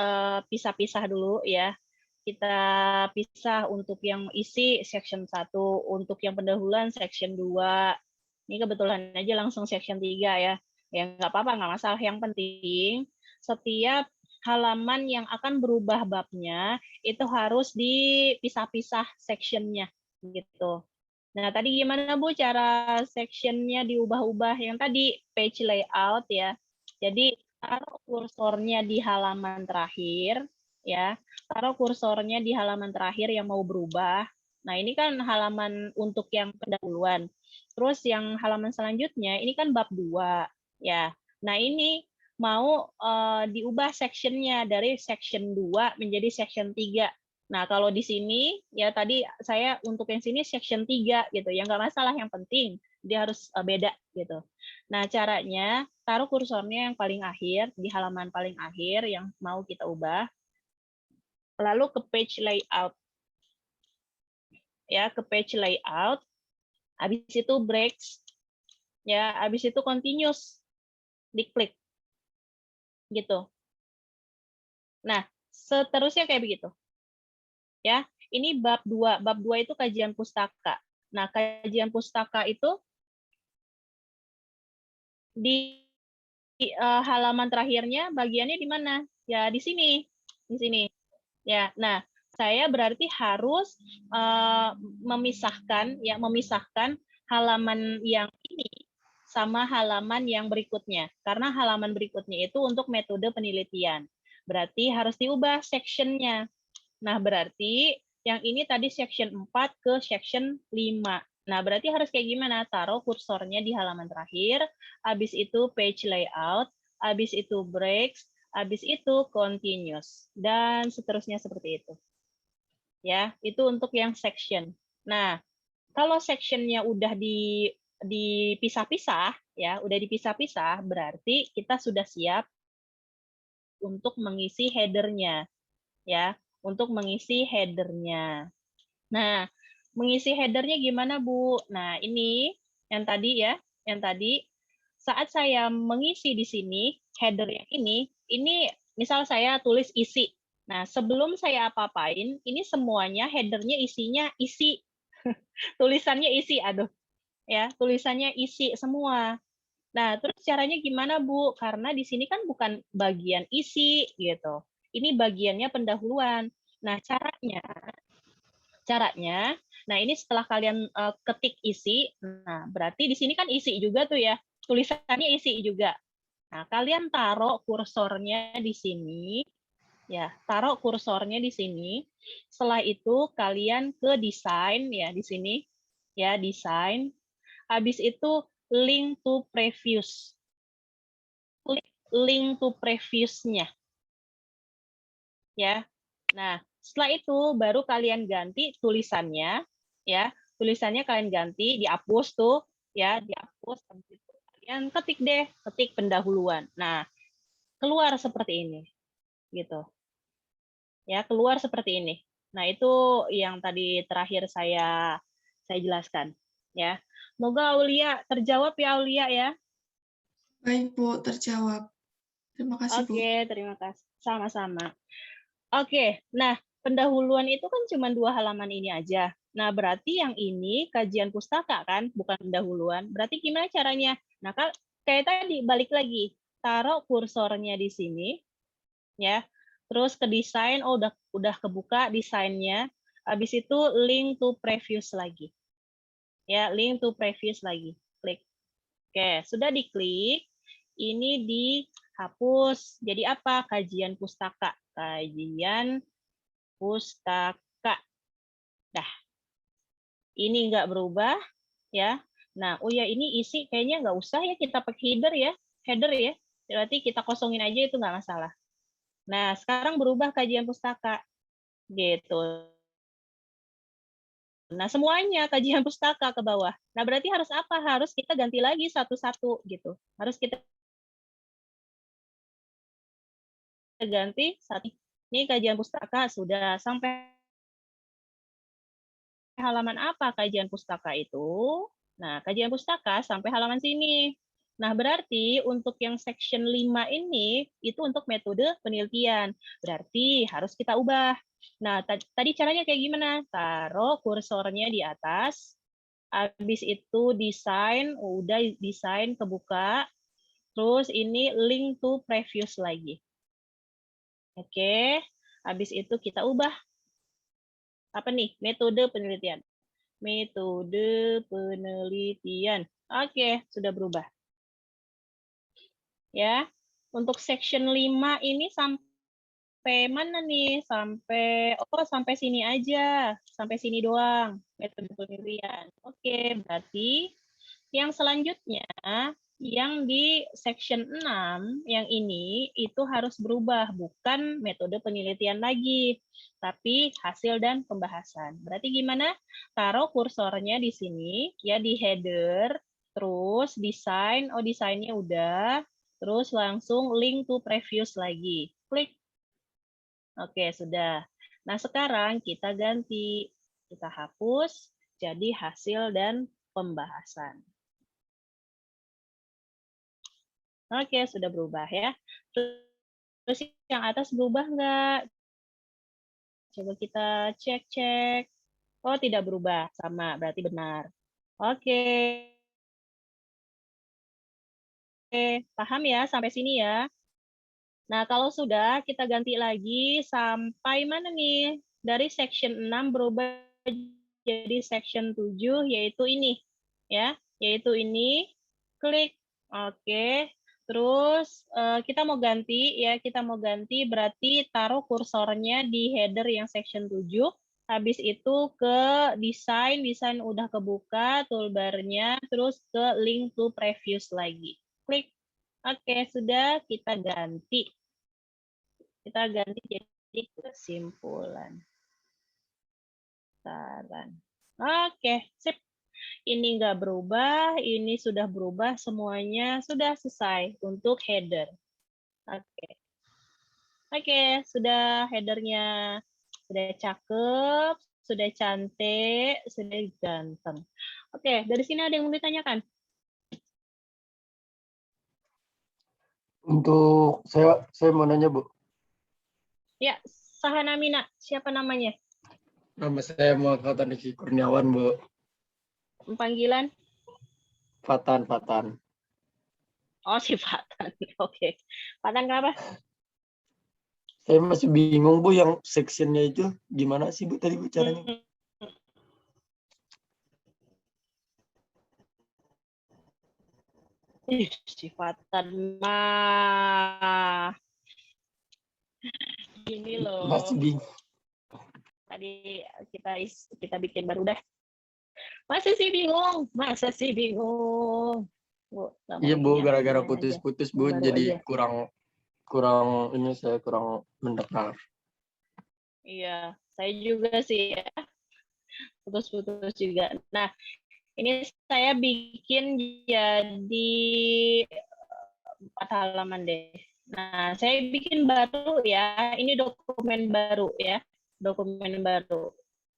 pisah-pisah dulu ya. Kita pisah untuk yang isi section 1, untuk yang pendahuluan section 2. Ini kebetulan aja langsung section 3 ya. Ya nggak apa-apa, nggak masalah. Yang penting setiap halaman yang akan berubah babnya itu harus dipisah-pisah sectionnya gitu. Nah, tadi gimana Bu cara sectionnya diubah-ubah? Yang tadi page layout ya. Jadi taruh kursornya di halaman terakhir ya. Taruh kursornya di halaman terakhir yang mau berubah. Nah, ini kan halaman untuk yang pendahuluan. Terus yang halaman selanjutnya ini kan bab 2 ya. Nah, ini mau diubah sectionnya dari section 2 menjadi section 3. Nah, kalau di sini ya tadi saya untuk yang sini section 3 gitu. Ya nggak masalah, yang penting dia harus beda gitu. Nah, caranya taruh kursornya yang paling akhir, di halaman paling akhir yang mau kita ubah. Lalu ke page layout. Ya, ke page layout. Habis itu breaks. Ya, habis itu continuous. Diklik. Gitu. Nah, seterusnya kayak begitu. Ya, ini bab 2. Bab 2 itu kajian pustaka. Nah, kajian pustaka itu di halaman terakhirnya bagiannya di mana? Ya di sini. Di sini. Ya. Nah, saya berarti harus memisahkan halaman yang ini sama halaman yang berikutnya. Karena halaman berikutnya itu untuk metode penelitian. Berarti harus diubah sectionnya. Nah, berarti yang ini tadi section 4 ke section 5. Nah, berarti harus kayak gimana? Taruh kursornya di halaman terakhir, habis itu page layout, habis itu breaks, habis itu continuous, dan seterusnya seperti itu. Ya, itu untuk yang section. Nah, kalau sectionnya udah dipisah-pisah, ya, udah dipisah-pisah, berarti kita sudah siap untuk mengisi headernya, ya, untuk mengisi headernya. Nah, mengisi headernya gimana, Bu? Nah, ini yang tadi ya, yang tadi saat saya mengisi di sini header yang ini misal saya tulis isi. Nah, sebelum saya apa-apain, ini semuanya headernya isinya isi. Tulisannya isi, aduh. Ya, tulisannya isi semua. Nah, terus caranya gimana, Bu? Karena di sini kan bukan bagian isi gitu. Ini bagiannya pendahuluan. Nah, caranya, nah ini setelah kalian ketik isi, nah berarti di sini kan isi juga tuh ya, tulisannya isi juga. Nah, kalian taruh kursornya di sini, ya, taruh kursornya di sini. Setelah itu kalian ke desain ya di sini, ya desain. Habis itu link to previous, klik link to previous-nya, ya. Nah, setelah itu baru kalian ganti tulisannya, ya. Tulisannya kalian ganti, dihapus tuh, ya, dihapus. Habis itu kalian ketik deh, ketik pendahuluan. Nah, keluar seperti ini, gitu. Ya, keluar seperti ini. Nah, itu yang tadi terakhir saya jelaskan, ya. Semoga Aulia terjawab ya, Aulia ya. Baik, Bu, terjawab. Terima kasih, Bu. Oke, terima kasih. Sama-sama. Oke, nah pendahuluan itu kan cuma 2 halaman ini aja. Nah, berarti yang ini kajian pustaka kan, bukan pendahuluan. Berarti gimana caranya? Nah, kayak tadi balik lagi, taruh kursornya di sini, ya. Terus ke desain, oh udah kebuka desainnya. Habis itu link to previous lagi. Ya, link to previous lagi. Klik. Oke, sudah diklik. Ini dihapus. Jadi apa? Kajian pustaka. Kajian pustaka. Dah. Ini nggak berubah ya. Nah, oh ya ini isi kayaknya nggak usah ya kita pakai header ya. Header ya. Berarti kita kosongin aja itu nggak masalah. Nah, sekarang berubah kajian pustaka. Gitu. Nah, semuanya kajian pustaka ke bawah. Nah, berarti harus apa? Harus kita ganti lagi satu-satu gitu. Harus kita ganti satu. Ini kajian pustaka sudah sampai halaman apa kajian pustaka itu? Nah, kajian pustaka sampai halaman sini. Nah, berarti untuk yang section 5 ini itu untuk metode penelitian. Berarti harus kita ubah. Nah, tadi caranya kayak gimana? Taruh kursornya di atas. Habis itu desain, udah desain kebuka. Terus ini link to previous lagi. Oke, habis itu kita ubah. Apa nih? Metode penelitian. Metode penelitian. Oke, sudah berubah. Ya. Untuk section 5 ini sampai mana nih? Sampai sini aja. Sampai sini doang metode penelitian. Oke, berarti yang selanjutnya yang di section 6 yang ini itu harus berubah, bukan metode penelitian lagi, tapi hasil dan pembahasan. Berarti gimana? Taruh kursornya di sini ya di header, terus desain, oh desainnya udah, terus langsung link to previous lagi. Klik. Oke, sudah. Nah, sekarang kita ganti. Kita hapus jadi hasil dan pembahasan. Oke, sudah berubah ya. Terus yang atas berubah nggak? Coba kita cek-cek. Oh, tidak berubah. Sama, berarti benar. Oke. paham ya sampai sini ya? Nah, kalau sudah, kita ganti lagi sampai mana nih? Dari section 6 berubah jadi section 7, yaitu ini. Ya, yaitu ini. Klik. Oke. Terus kita mau ganti ya, kita mau ganti berarti taruh kursornya di header yang section 7. Habis itu ke desain udah kebuka toolbarnya, terus ke link to previous lagi. Klik. Oke, sudah kita ganti. Kita ganti jadi kesimpulan. Saran. Oke, sip. Ini nggak berubah, ini sudah berubah, semuanya sudah selesai untuk header. Oke. Oke, sudah headernya sudah cakep, sudah cantik, sudah ganteng. Oke, dari sini ada yang mau ditanyakan? Untuk saya mau nanya, Bu. Ya, Sahana Mina, siapa namanya? Nama saya Muhammad Riki Kurniawan, Bu. Panggilan? Fatan. Oh, si Fatan. Oke. Fatan kenapa? Saya masih bingung, Bu, yang sectionnya itu gimana sih, Bu, tadi, Bu, caranya? Si Fatan mah. Gini loh. Masih bingung. Tadi kita bikin baru dah. Masa sih bingung? Bu, Iya, Bu, gara-gara aja. putus-putus, Bu, Baru jadi aja. kurang ini saya kurang mendengar. Iya, saya juga sih ya. Putus-putus juga. Nah, ini saya bikin jadi 4 halaman deh. Nah, saya bikin baru ya. Ini dokumen baru ya. Dokumen baru.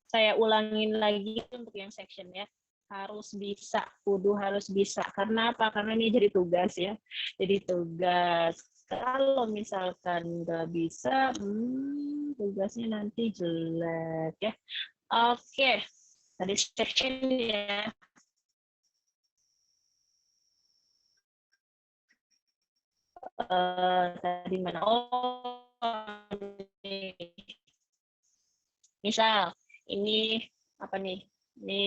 Saya ulangin lagi untuk yang section ya. Harus bisa, kudu harus bisa. Karena apa? Karena ini jadi tugas ya. Jadi tugas. Kalau misalkan nggak bisa, tugasnya nanti jelek ya. Oke, tadi section ya. Tadi mana? Oh, misal ini apa nih? Ini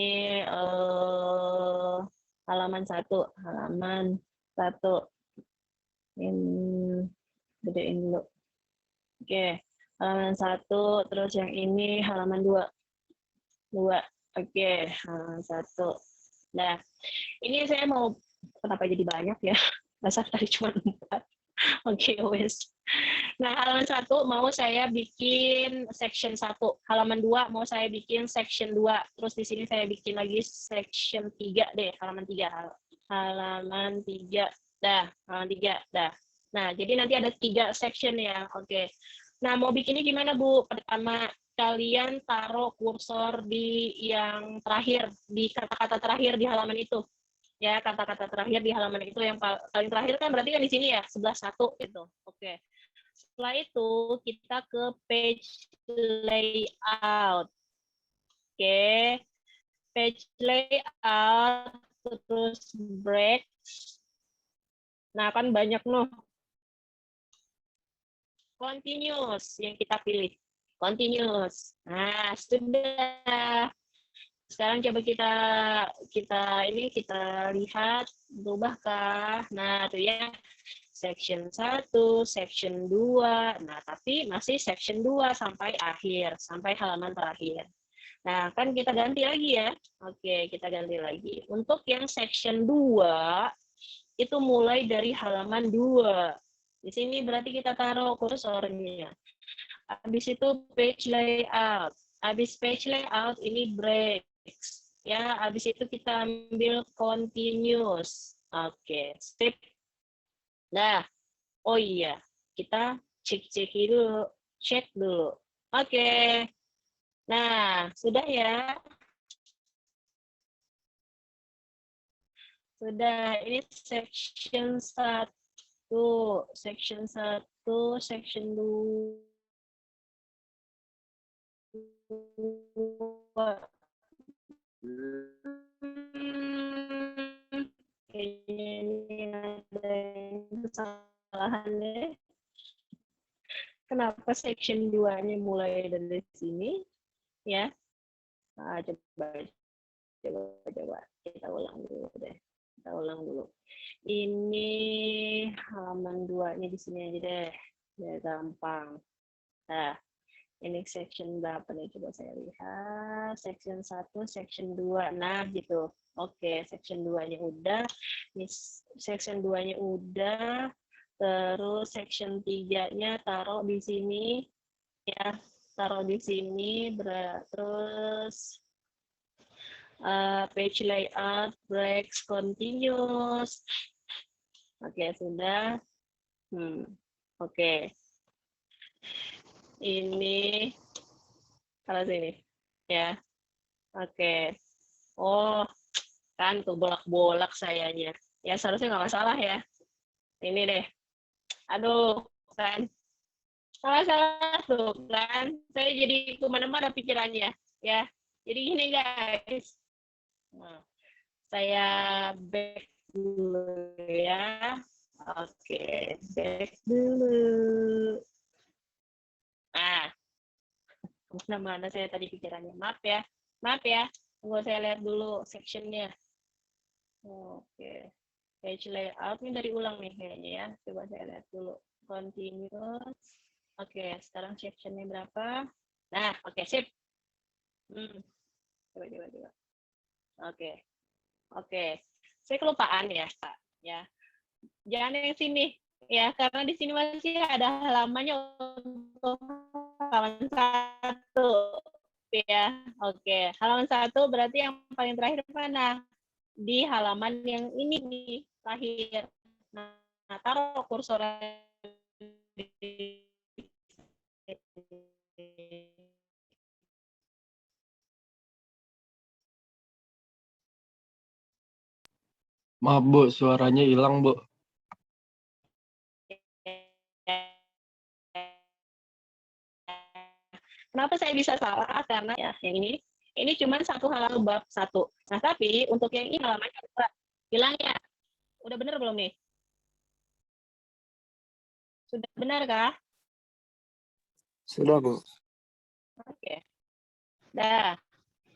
halaman 1. Ini gedein dulu. Oke, halaman 1, terus yang ini halaman 2. Oke, halaman 1. Nah, ini saya mau, kenapa jadi banyak ya? Masa tadi cuma 4. Oke, wes. Nah, halaman 1 mau saya bikin section 1. Halaman 2 mau saya bikin section 2. Terus di sini saya bikin lagi section 3 deh, halaman 3. Halaman 3. Halaman 3. Nah, jadi nanti ada 3 section ya. Oke. Nah, mau bikinnya gimana, Bu? Pertama, kalian taruh kursor di yang terakhir, di kata-kata terakhir di halaman itu. Ya, kata-kata terakhir di halaman itu yang paling terakhir kan berarti kan di sini ya, sebelah 1 itu. Oke. Setelah itu kita ke page layout. Oke. Page layout terus break. Nah, kan banyak noh. Continuous yang kita pilih. Continuous. Nah, sudah. Sekarang coba kita lihat berubahkah. Nah, tuh ya. Section 1, section 2. Nah, tapi masih section 2 sampai akhir, sampai halaman terakhir. Nah, kan kita ganti lagi ya. Oke, kita ganti lagi. Untuk yang section 2 itu mulai dari halaman 2. Di sini berarti kita taruh kursornya. Habis itu page layout. Habis page layout ini breaks. Ya, habis itu kita ambil continuous. Oke, step. Nah, oh iya, kita cek dulu. Oke. Nah, sudah ya. Sudah, ini section 1, section 2. Kayaknya ini ada permasalahannya. Kenapa section 2-nya mulai dari sini? Ya. Nah, coba kita ulang dulu deh. Kita ulang dulu. Ini halaman 2-nya di sini aja deh. Biar gampang. Nah, ini section berapa nih? Coba saya lihat. Section 1, section 2. Nah, gitu. Oke, section 2-nya udah. Ini section 2-nya udah. Terus section 3-nya taruh di sini. Ya, taruh di sini. Terus page layout, breaks, continuous. Oke, sudah. Oke. Ini kalau sini. Ya. Oke. Oh, kan tuh bolak-bolak sayanya. Ya, seharusnya nggak masalah ya. Ini deh. Aduh, kan. Salah-salah tuh, kan. Saya jadi kemana-mana pikirannya. Ya. Jadi gini, guys. Nah, saya back dulu ya. Oke, back dulu. Nah, kemana-mana saya tadi pikirannya. Maaf ya. Maaf ya. Tunggu saya lihat dulu sectionnya. Oke. Page layout ini dari ulang nih kayaknya ya. Coba saya lihat dulu. Continuous. Oke, sekarang sectionnya berapa? Nah, oke, sip. Coba. Oke. Oke. Saya kelupaan ya, Pak. Ya. Jangan yang sini ya, karena di sini masih ada halamannya untuk halaman 1. Ya. Oke, halaman 1 berarti yang paling terakhir mana? Di halaman yang ini nih, terakhir. Nah, taruh kursor di Maaf Bu, suaranya hilang Bu. Kenapa saya bisa salah? Karena ya yang ini cuma satu halaman bab 1. Nah, tapi untuk yang ini halamannya hilang ya. Udah benar belum nih? Sudah benar kah? Sudah, Bu. Oke. Dah.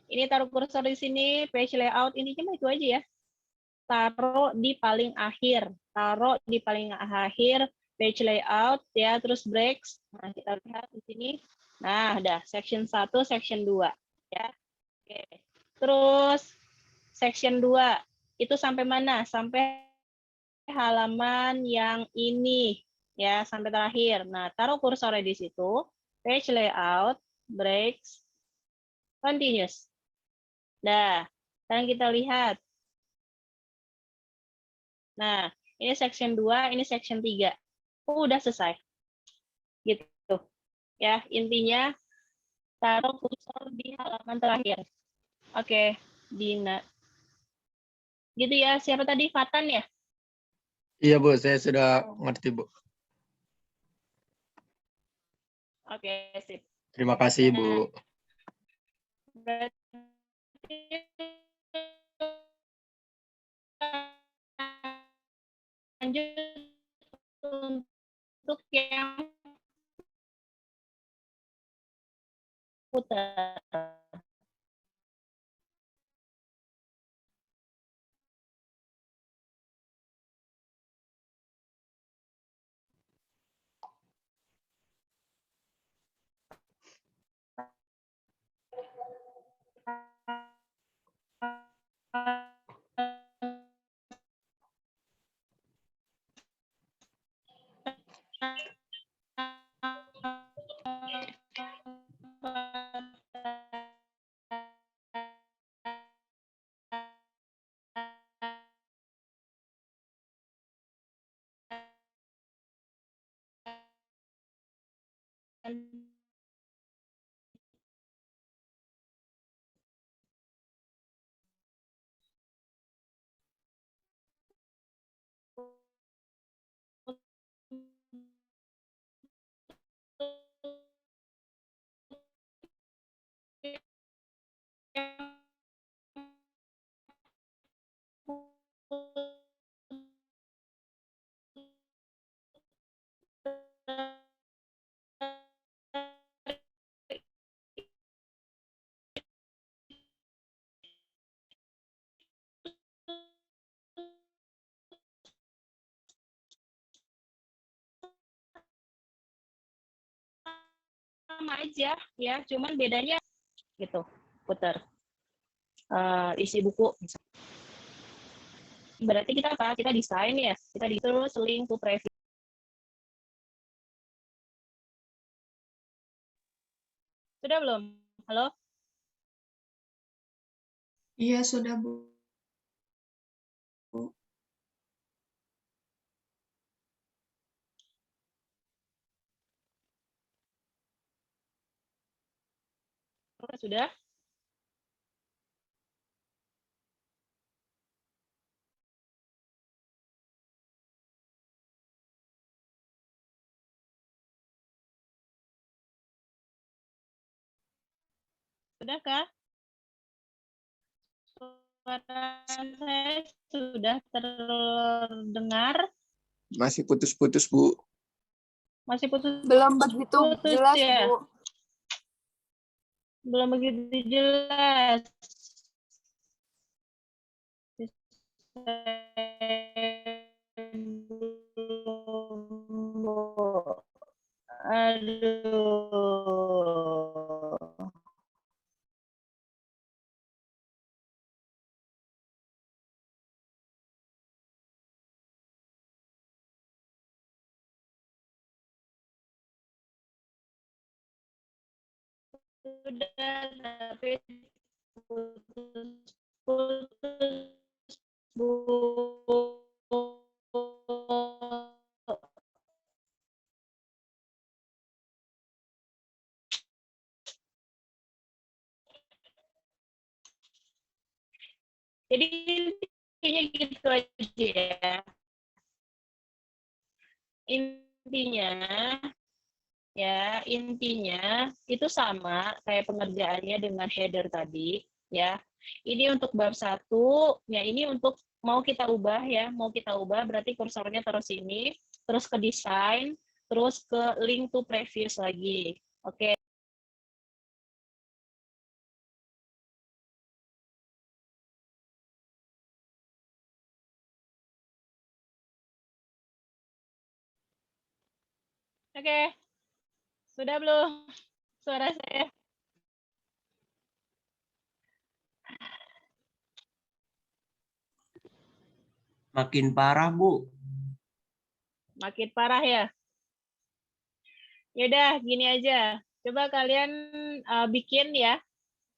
Ini taruh kursor di sini, page layout ini cuma itu aja ya. Taruh di paling akhir. Taruh di paling akhir page layout ya, terus breaks. Nah, kita lihat di sini. Nah, udah section 1, section 2 ya. Oke. Terus section 2 itu sampai mana? Sampai halaman yang ini ya, sampai terakhir. Nah, taruh kursornya di situ. Page layout, breaks, continuous. Nah, sekarang kita lihat. Nah, ini section 2, ini section 3. Udah selesai. Gitu. Ya, intinya taruh kursor di halaman terakhir. Oke, Dina. Gitu ya, siapa tadi? Fatan ya? Iya Bu, saya sudah ngerti Bu. Oke, sip. Terima kasih Bu. Berarti lanjut untuk yang putar. aja ya, cuman bedanya gitu, puter isi buku. Berarti kita apa? Kita desain ya, kita terus link to preview. Sudah belum? Halo? Iya, sudah, Bu. Sudah? Sudahkah? Suara saya sudah terdengar? Masih putus-putus, Bu. Masih putus Belum begitu jelas, ya? Bu. Belum begitu jelas. Aduh. Sudah, tapi putus-putus, Bu. Jadi intinya gitu aja ya. Intinya intinya itu sama kayak pengerjaannya dengan header tadi ya. Ini untuk bab 1, ya ini untuk mau kita ubah ya, mau kita ubah berarti kursornya terus sini, terus ke desain, terus ke link to previous lagi. Oke. Oke. Sudah belum suara saya? Makin parah, Bu. Makin parah ya? Yaudah, gini aja. Coba kalian bikin ya.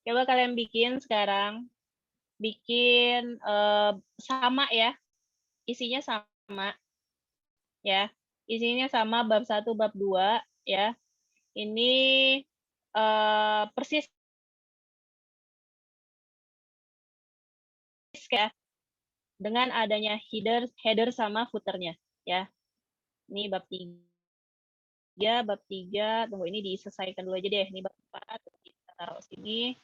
Coba kalian bikin sekarang. Bikin sama ya. Isinya sama. Ya. Isinya sama bab 1, bab 2 ya. Ini persis ya dengan adanya header sama footernya ya. Ini bab 3, tunggu ini diselesaikan dulu aja deh. Ini bab 4, kita taruh sini.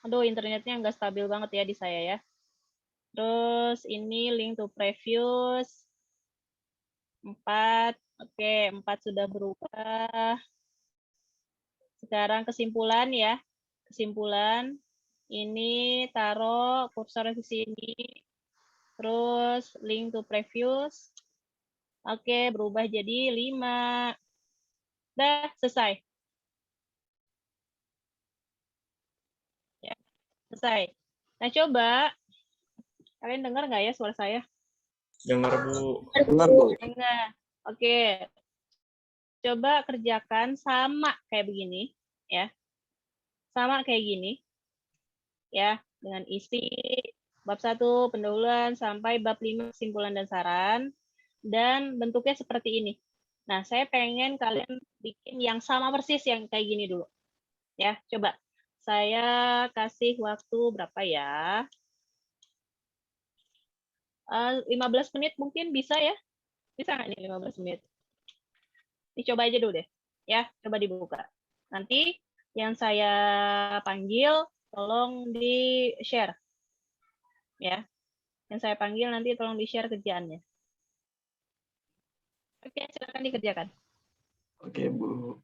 Aduh, internetnya nggak stabil banget ya di saya ya. Terus ini link to previous 4. Oke, 4 sudah berubah. Sekarang kesimpulan ya. Kesimpulan. Ini taruh kursor di sini. Terus link to previous. Oke, berubah jadi 5. Dah, selesai. Ya, selesai. Nah, coba. Kalian dengar nggak ya suara saya? Dengar, Bu. Dengar, Bu. Dengar. Oke. Coba kerjakan sama kayak begini. Ya. Sama kayak gini. Ya, dengan isi bab 1 pendahuluan sampai bab 5 kesimpulan dan saran, dan bentuknya seperti ini. Nah, saya pengen kalian bikin yang sama persis yang kayak gini dulu. Ya, coba. Saya kasih waktu berapa ya? 15 menit mungkin bisa ya? Bisa nggak nih 15 menit? Dicoba aja dulu deh. Ya, coba dibuka. Nanti yang saya panggil tolong di-share. Ya. Yang saya panggil nanti tolong di-share kerjaannya. Oke, silakan dikerjakan. Oke, Bu.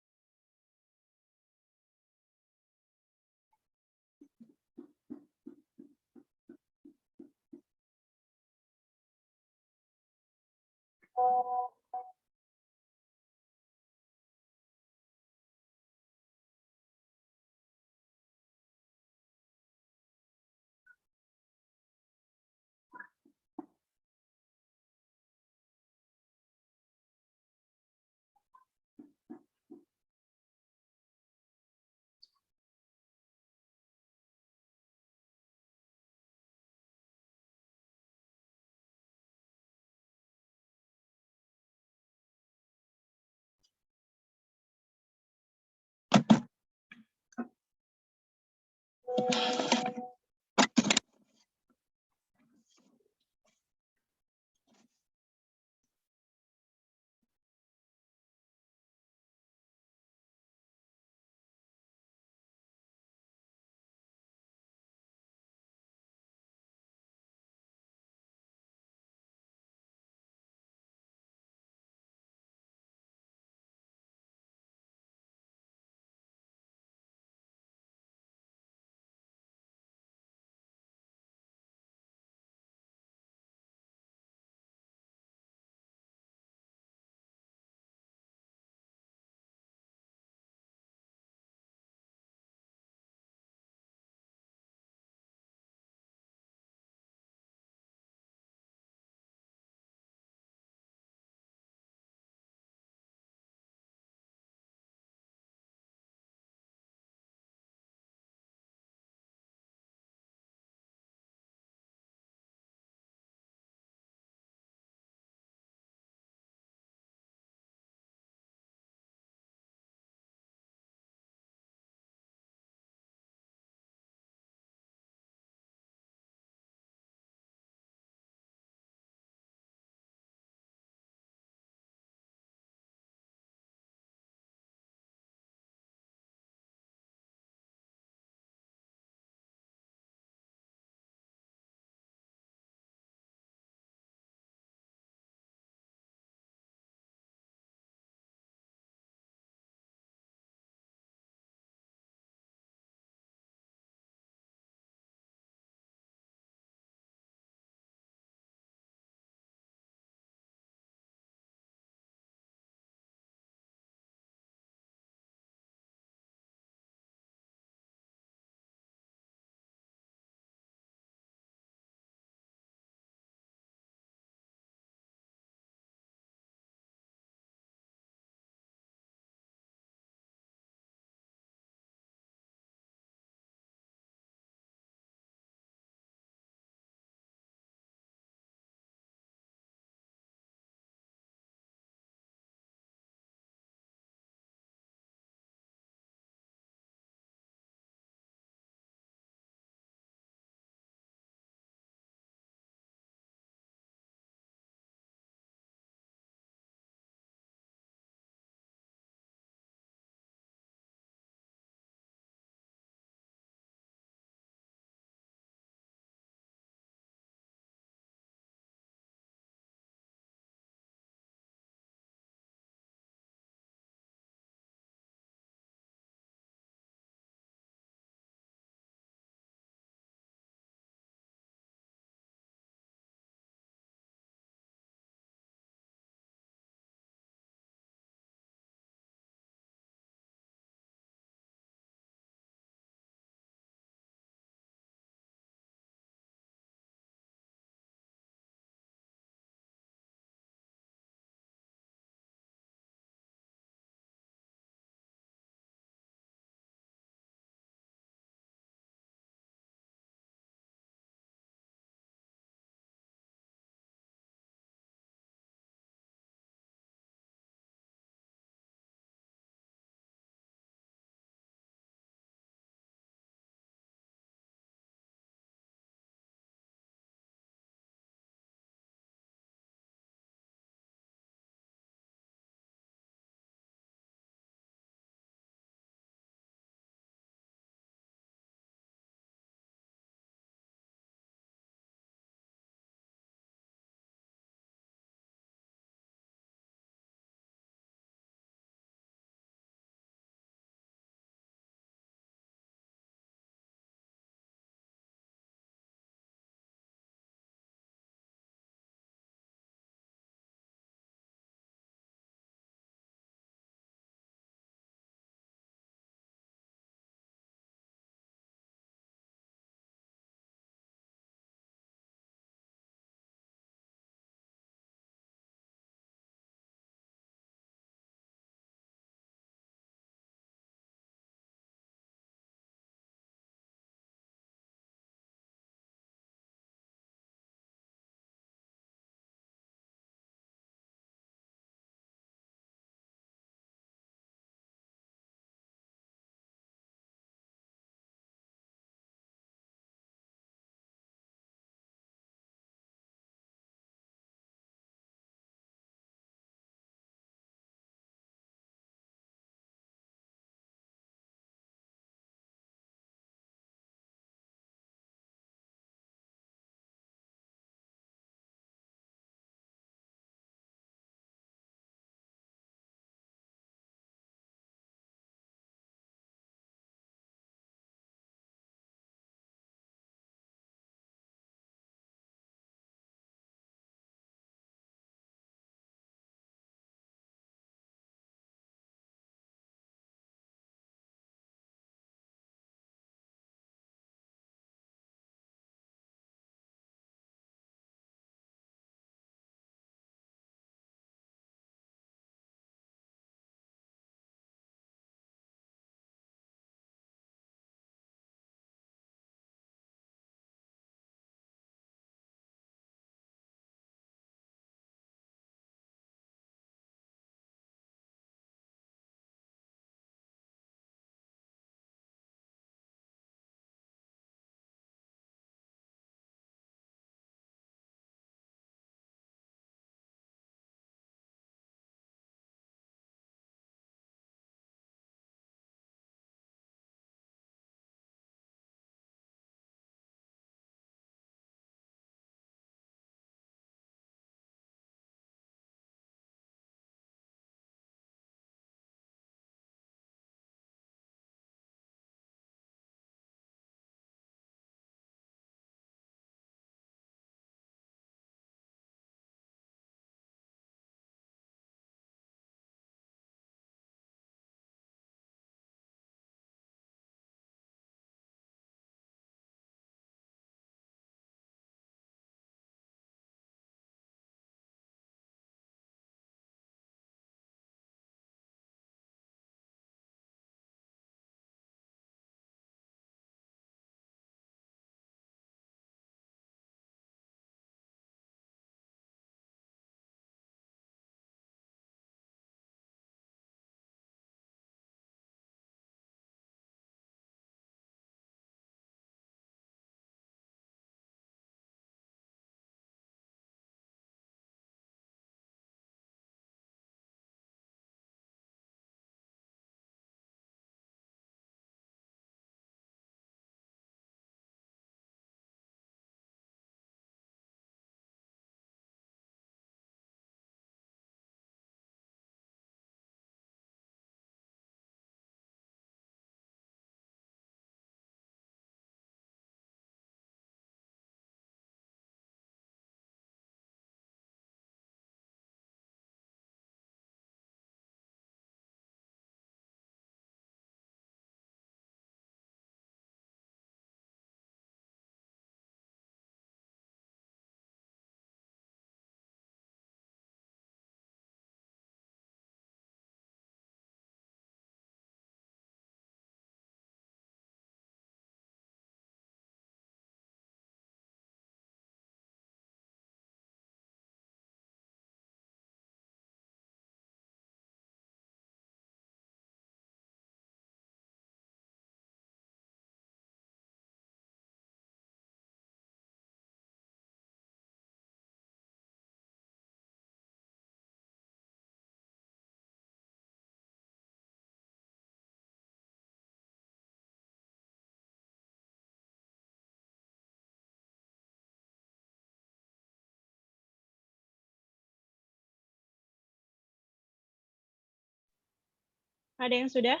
Ada yang sudah?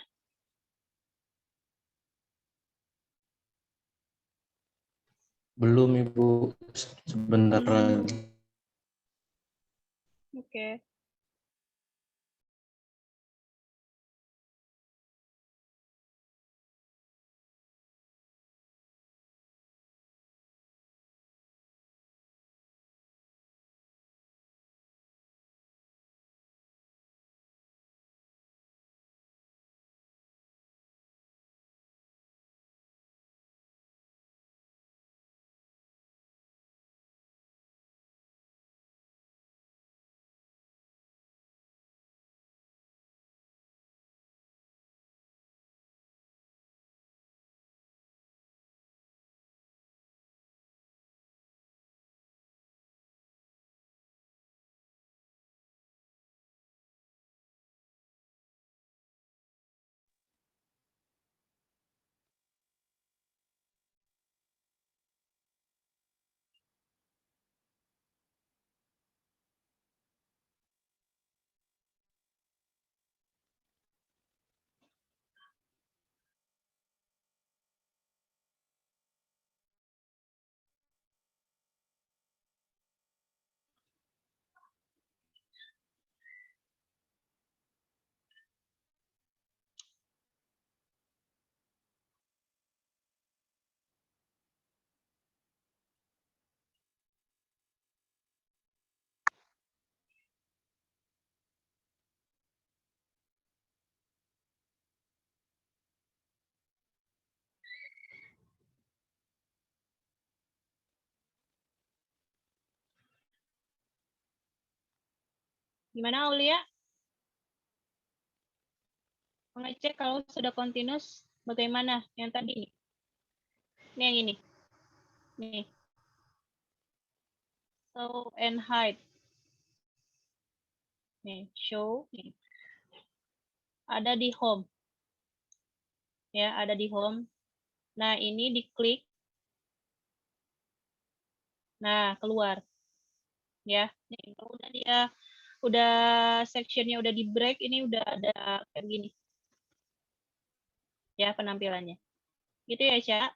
Belum Ibu, sebentar Belum. lagi. Oke. Gimana Aulia? Mengecek kalau sudah continuous bagaimana yang tadi ini? Ini yang ini. Nih. Show and hide. Nih, show. Nih. Ada di home. Ya, ada di home. Nah, ini diklik. Nah, keluar. Ya, nih, kalau udah dia udah sectionnya udah di break, ini udah ada kayak gini. Ya, penampilannya. Gitu ya, Ica?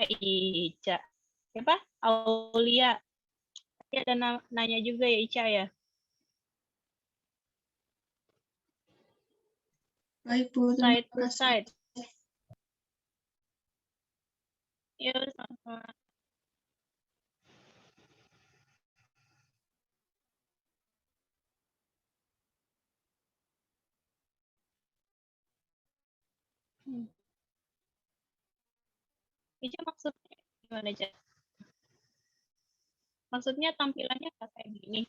Ica. Siapa? Aulia. Tadi ada nanya juga ya, Ica ya? Baik, Bu. Terima Side to kasih. side. Yuk, sama-sama. Ica maksudnya gimana, Ica? Maksudnya tampilannya nggak kayak gini.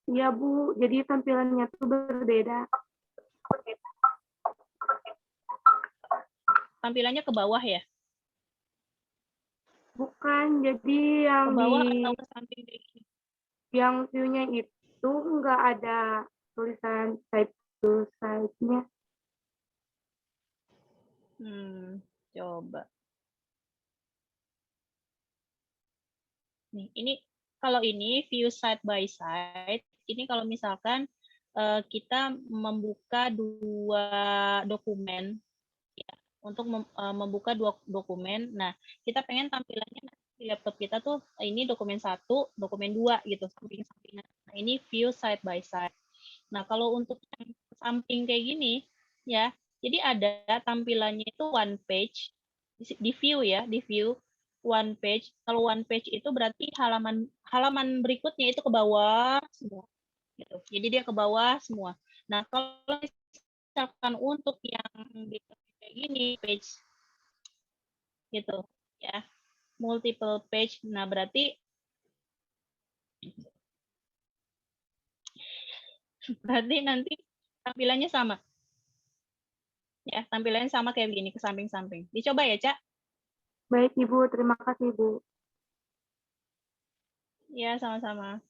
Iya, Bu. Jadi tampilannya tuh berbeda. Tampilannya ke bawah ya? Bukan, jadi yang Ke bawah di atau ke samping kayak gini? yang view-nya itu nggak ada tulisan side to side-nya. Coba. Nih, ini kalau ini view side by side, ini kalau misalkan kita membuka dua dokumen, ya, untuk membuka dua dokumen. Nah, kita pengen tampilannya di laptop kita tuh ini dokumen 1, dokumen 2 gitu, samping-sampingan. Nah, ini view side by side. Nah, kalau untuk yang samping kayak gini, ya, jadi ada tampilannya itu one page, di view ya, di view one page. Kalau one page itu berarti halaman berikutnya itu ke bawah semua. Gitu. Jadi dia ke bawah semua. Nah, kalau misalkan untuk yang kayak gini page gitu ya, multiple page. Nah, berarti nanti tampilannya sama. Ya, tampilannya sama kayak begini ke samping-samping. Dicoba ya, Cak. Baik, Ibu. Terima kasih, Bu. Ya, sama-sama.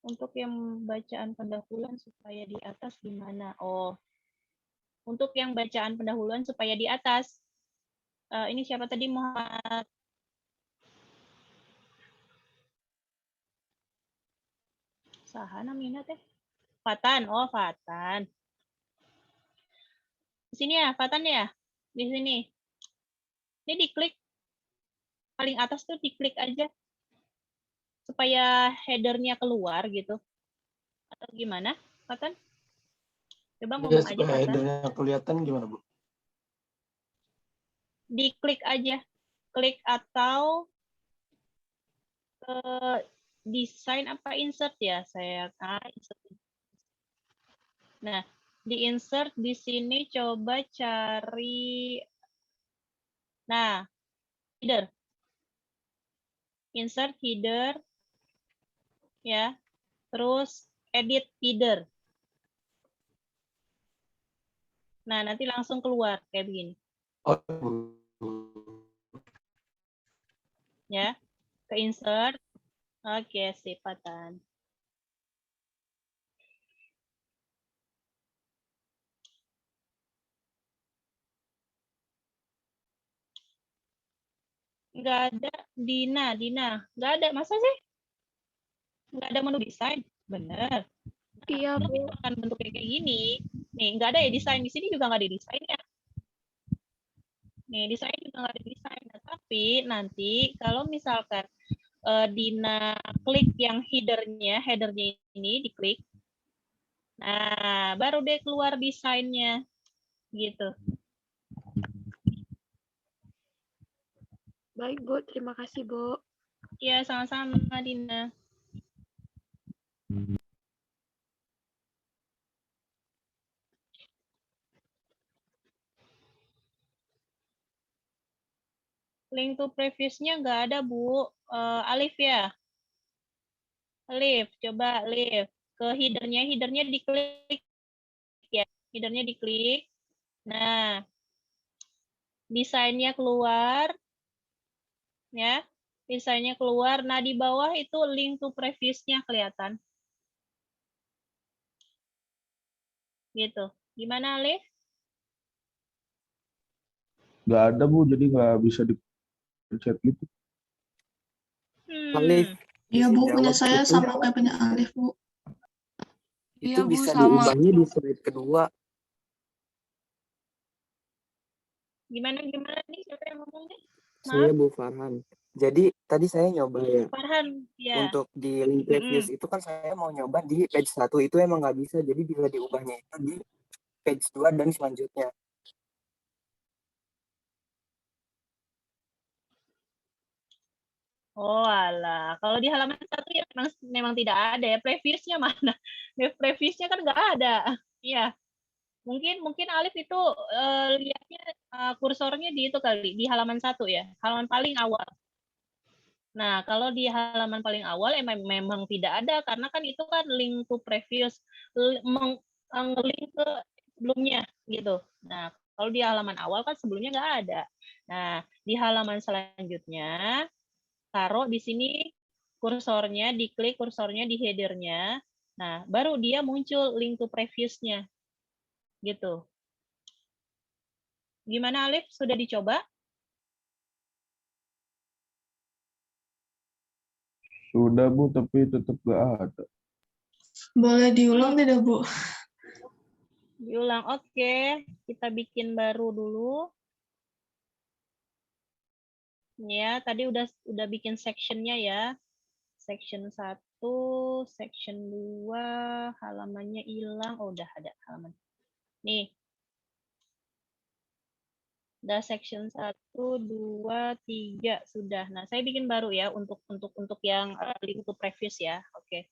Untuk yang bacaan pendahuluan supaya di atas gimana? Oh, untuk yang bacaan pendahuluan supaya di atas. Ini siapa tadi? Muhammad Saha namanya teh? Fatan. Oh, Fatan. Di sini ya, Fatan ya? Di sini. Ini diklik. Paling atas tuh diklik aja. Supaya headernya keluar gitu. Atau gimana, Fatan? Coba Ya, ngomong aja, supaya Fatan. headernya kelihatan gimana, Bu? Diklik aja. Klik atau desain apa insert ya? Saya insert. Nah, di insert di sini coba cari. Nah, header. Insert header. Ya. Terus edit header. Nah, nanti langsung keluar kayak begini. Oh, Ya. Ke insert. Oke, sip, Fatan. Nggak ada. Dina. Nggak ada. Masa sih? Nggak ada menu desain? Bener. Iya, Kalau Bu. misalkan bentuknya kayak gini, nih nggak ada ya desain. Di sini juga nggak ada desain ya. Nih, desain juga nggak ada desain. Nah, tapi nanti kalau misalkan Dina klik yang headernya ini diklik. Nah, baru deh keluar desainnya. Gitu. Baik, Bu. Terima kasih, Bu. Ya, sama-sama, Dina. Link to previous-nya nggak ada, Bu. Alif ya? Alif, coba Alif. Ke headernya diklik ya. Headernya diklik. Nah, desainnya keluar. Ya, desainnya keluar. Nah, di bawah itu link to previous-nya kelihatan. Gitu. Gimana, Alif? Nggak ada, Bu, jadi nggak bisa dipencet gitu. Alif, Iya, bisa Bu, punya jawab saya itu, sama kayak punya Alif, Bu. itu Iya, Bu, bisa sama. diubahnya di slide kedua. Gimana nih? Siapa yang ngomong nih? Saya Maaf, Bu Farhan. Jadi tadi saya nyoba ya, Farhan. Ya. untuk di link previous itu kan saya mau nyoba di page 1 itu emang nggak bisa, jadi bisa diubahnya itu di page 2 dan selanjutnya. Oh alah, kalau di halaman 1 ya memang tidak ada ya. Previous-nya mana? Previous-nya kan nggak ada. Iya. Mungkin Alif itu lihatnya kursornya di itu kali, di halaman 1 ya. Halaman paling awal. Nah, kalau di halaman paling awal memang tidak ada karena kan itu kan link to previous, link ke sebelumnya gitu. Nah, kalau di halaman awal kan sebelumnya nggak ada. Nah, di halaman selanjutnya taruh di sini kursornya, diklik kursornya di header-nya. Nah, baru dia muncul link to previous-nya. Gitu. Gimana Alif? Sudah dicoba? Sudah, Bu, tapi tetap nggak ada. Boleh diulang tidak, Bu? Diulang. Oke, kita bikin baru dulu. Ya, tadi udah bikin section-nya ya. Section 1, section 2, halamannya hilang. Oh, udah ada halaman. Nih. Udah section 1, 2, 3 sudah. Nah, saya bikin baru ya untuk yang link to previous ya. Oke.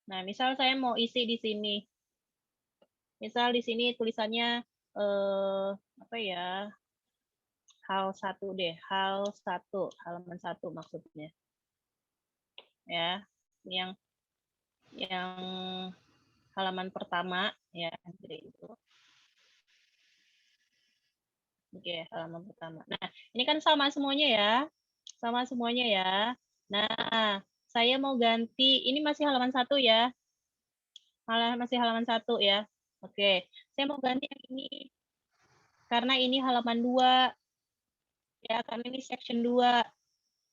Nah, misal saya mau isi di sini. Misal di sini tulisannya apa ya? Hal 1 deh, hal 1, halaman 1 maksudnya. Ya. Yang halaman pertama ya, itu. Oke, halaman pertama. Nah, ini kan sama semuanya ya. Sama semuanya ya. Nah, saya mau ganti, ini masih halaman 1 ya. Masih halaman 1 ya. Oke, saya mau ganti yang ini. Karena ini halaman 2. Ya, karena ini section 2.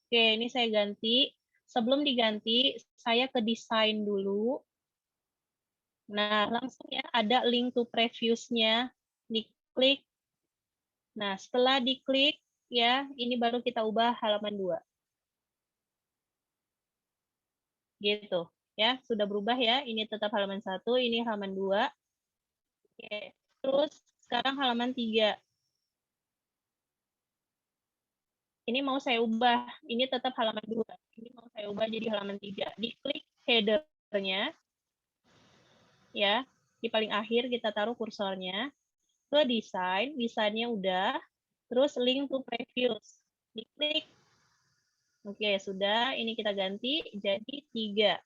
Oke, ini saya ganti. sebelum diganti, saya ke desain dulu. Nah, langsung ya ada link to previous-nya, diklik. Nah, setelah diklik ya, ini baru kita ubah halaman 2. Gitu ya, sudah berubah ya. Ini tetap halaman 1, ini halaman 2. Oke. Terus sekarang halaman 3. Ini mau saya ubah, ini tetap halaman 2. Ini mau saya ubah jadi halaman 3. Diklik header-nya. Ya, di paling akhir kita taruh kursornya. Ke desain, desainnya udah. Terus link to previous. Diklik. Oke, sudah. Ini kita ganti jadi 3.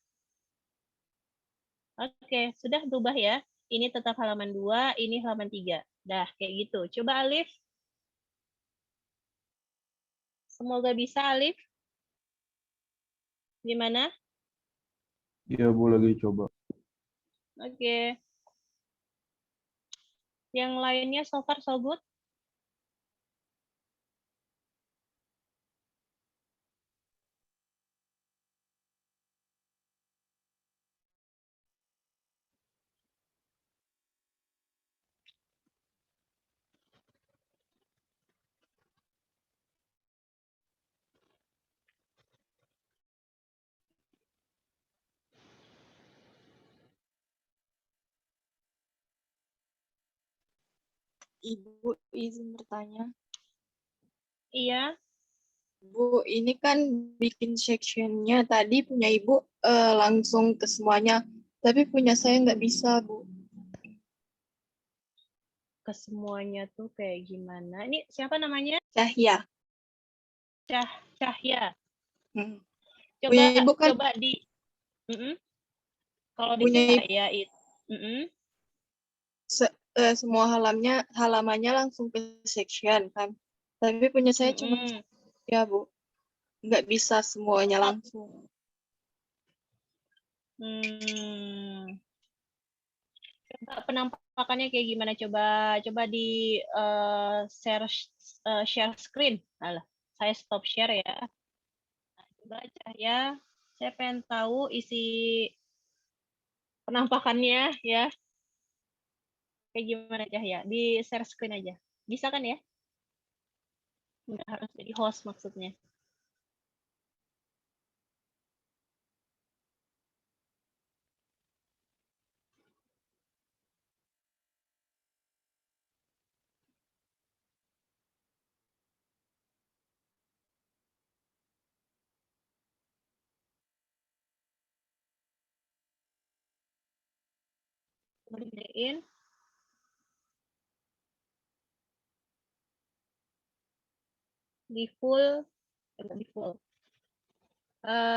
Oke, sudah berubah ya. Ini tetap halaman 2, ini halaman 3. Dah, kayak gitu. Coba Alif. Semoga bisa, Alif. Gimana? Iya, Bu, lagi coba. Oke. Yang lainnya so far so good? Ibu izin bertanya. Iya. Bu, ini kan bikin sectionnya tadi punya Ibu langsung ke semuanya, tapi punya saya nggak bisa, Bu. Ke semuanya tuh kayak gimana? Ini siapa namanya? Cahya. Cahya. Coba Punya Ibu kan coba di kalau di punya Ibu Cahya itu semua halamannya langsung ke section kan. Tapi punya saya cuma ya, Bu. Nggak bisa semuanya langsung. Coba penampakannya kayak gimana? Coba di share screen. Alah, saya stop share ya. Nah, coba Cahya, saya pengen tahu isi penampakannya ya. Kayak gimana Cahya? Di share screen aja. Bisa kan ya? Nggak harus jadi host maksudnya. Gedein. Di full,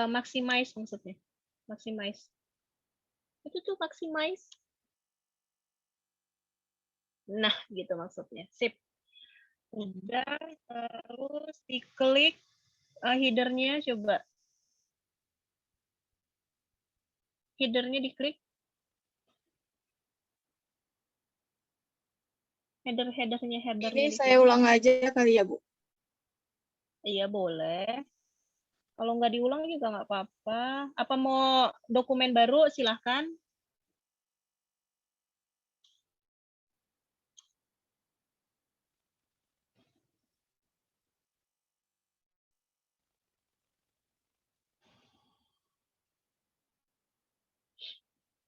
maximize maksudnya. Maximize. Itu tuh maximize. Nah, gitu maksudnya. Sip. Udah, terus diklik header-nya coba. Header-nya diklik. Header-nya. Ini saya ulang aja kali ya, Bu. Iya, boleh. Kalau nggak diulang juga nggak apa-apa. Apa mau dokumen baru, silahkan.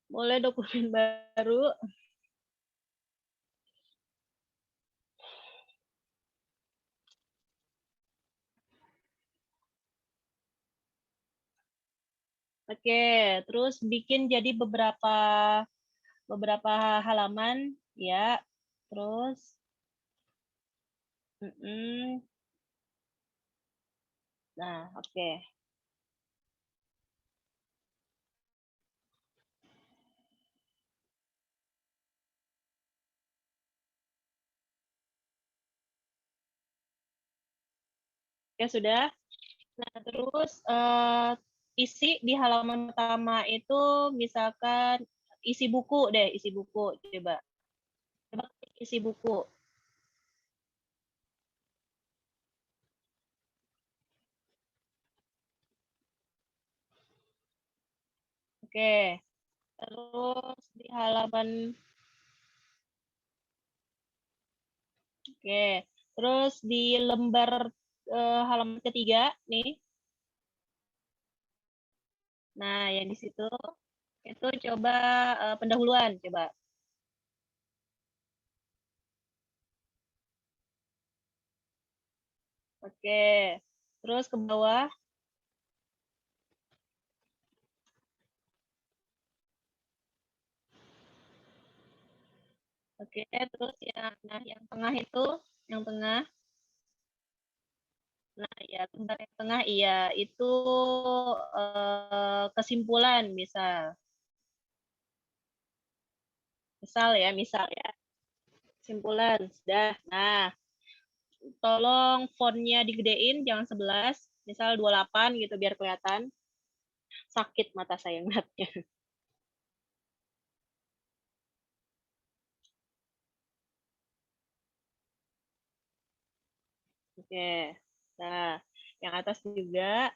Boleh dokumen baru. Oke, terus bikin jadi beberapa halaman ya. Terus nah, oke. Ya sudah. Nah, terus isi di halaman pertama itu misalkan isi buku deh, isi buku coba. Coba isi buku. Oke. Terus di halaman Oke. Terus di lembar halaman ketiga nih. Nah, yang di situ itu coba pendahuluan coba. Oke. Terus ke bawah. Oke, terus yang tengah itu, yang tengah. Nah, ya lembar yang tengah iya itu kesimpulan misal. Misal ya. Kesimpulan sudah. Nah, tolong fontnya digedein jangan 11, misal 28 gitu biar kelihatan. Sakit mata saya ngeliatnya. Oke. Nah, yang atas juga.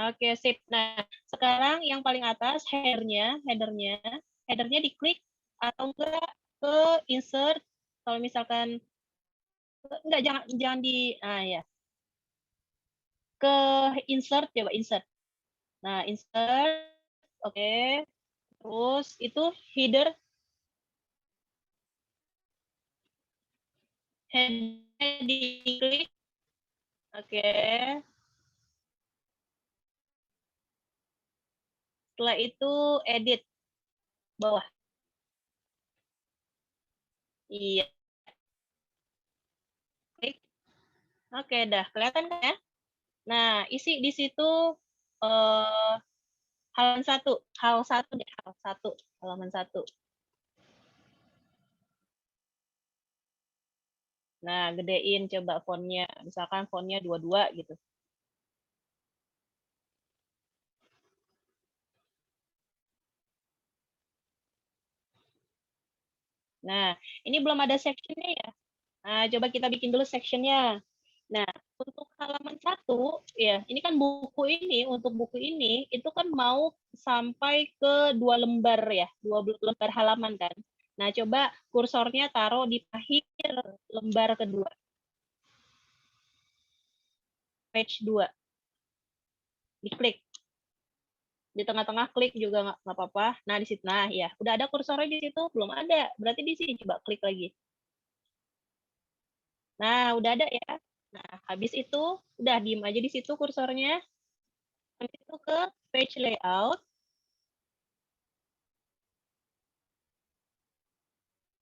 Oke, sip. Nah, sekarang yang paling atas headernya diklik atau enggak ke insert. Kalau misalkan enggak jangan di ya. Ke insert coba insert. Nah, insert. Oke. Terus itu header diklik. Oke. Setelah itu edit bawah. Iya. Klik. Oke, dah kelihatan kan ya? Nah, isi di situ halaman 1, halaman 1. Nah, gedein coba fontnya. Misalkan fontnya 22 gitu. Nah, ini belum ada sectionnya ya. Nah, coba kita bikin dulu sectionnya. Nah, untuk halaman 1, ya, ini kan untuk buku ini, itu kan mau sampai ke 2 lembar ya, 2 lembar halaman kan. Nah, coba kursornya taruh di akhir lembar kedua. Page 2. Diklik. Di tengah-tengah klik juga nggak apa-apa. Nah, di situ. Nah, ya, udah ada kursornya di situ? Belum ada. Berarti di sini coba klik lagi. Nah, udah ada ya. Nah, habis itu udah diem aja di situ kursornya. Habis itu ke page layout.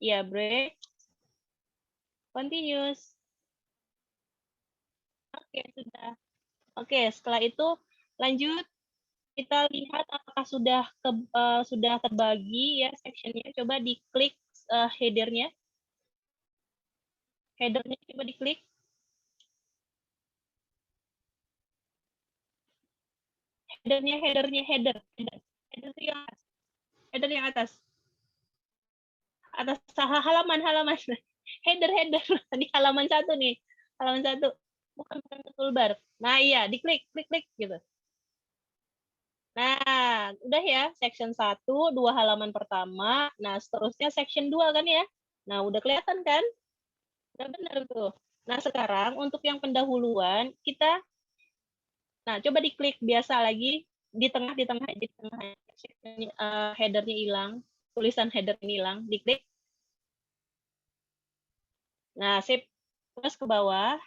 Ya, break. Continuous. Oke, sudah. Oke, setelah itu lanjut kita lihat apakah sudah terbagi ya sectionnya. Coba diklik headernya. Headernya coba diklik. Header yang atas. Atas halaman. Header di halaman 1 nih. Halaman 1. Bukan toolbar. Nah, iya, diklik gitu. Nah, udah ya, section 1, 2 halaman pertama. Nah, seterusnya section 2 kan ya. Nah, udah kelihatan kan? Udah benar tuh. Nah, sekarang untuk yang pendahuluan, nah, coba diklik biasa lagi di tengah headernya hilang, tulisan header ini hilang, diklik. Nah, sip. Terus ke bawah,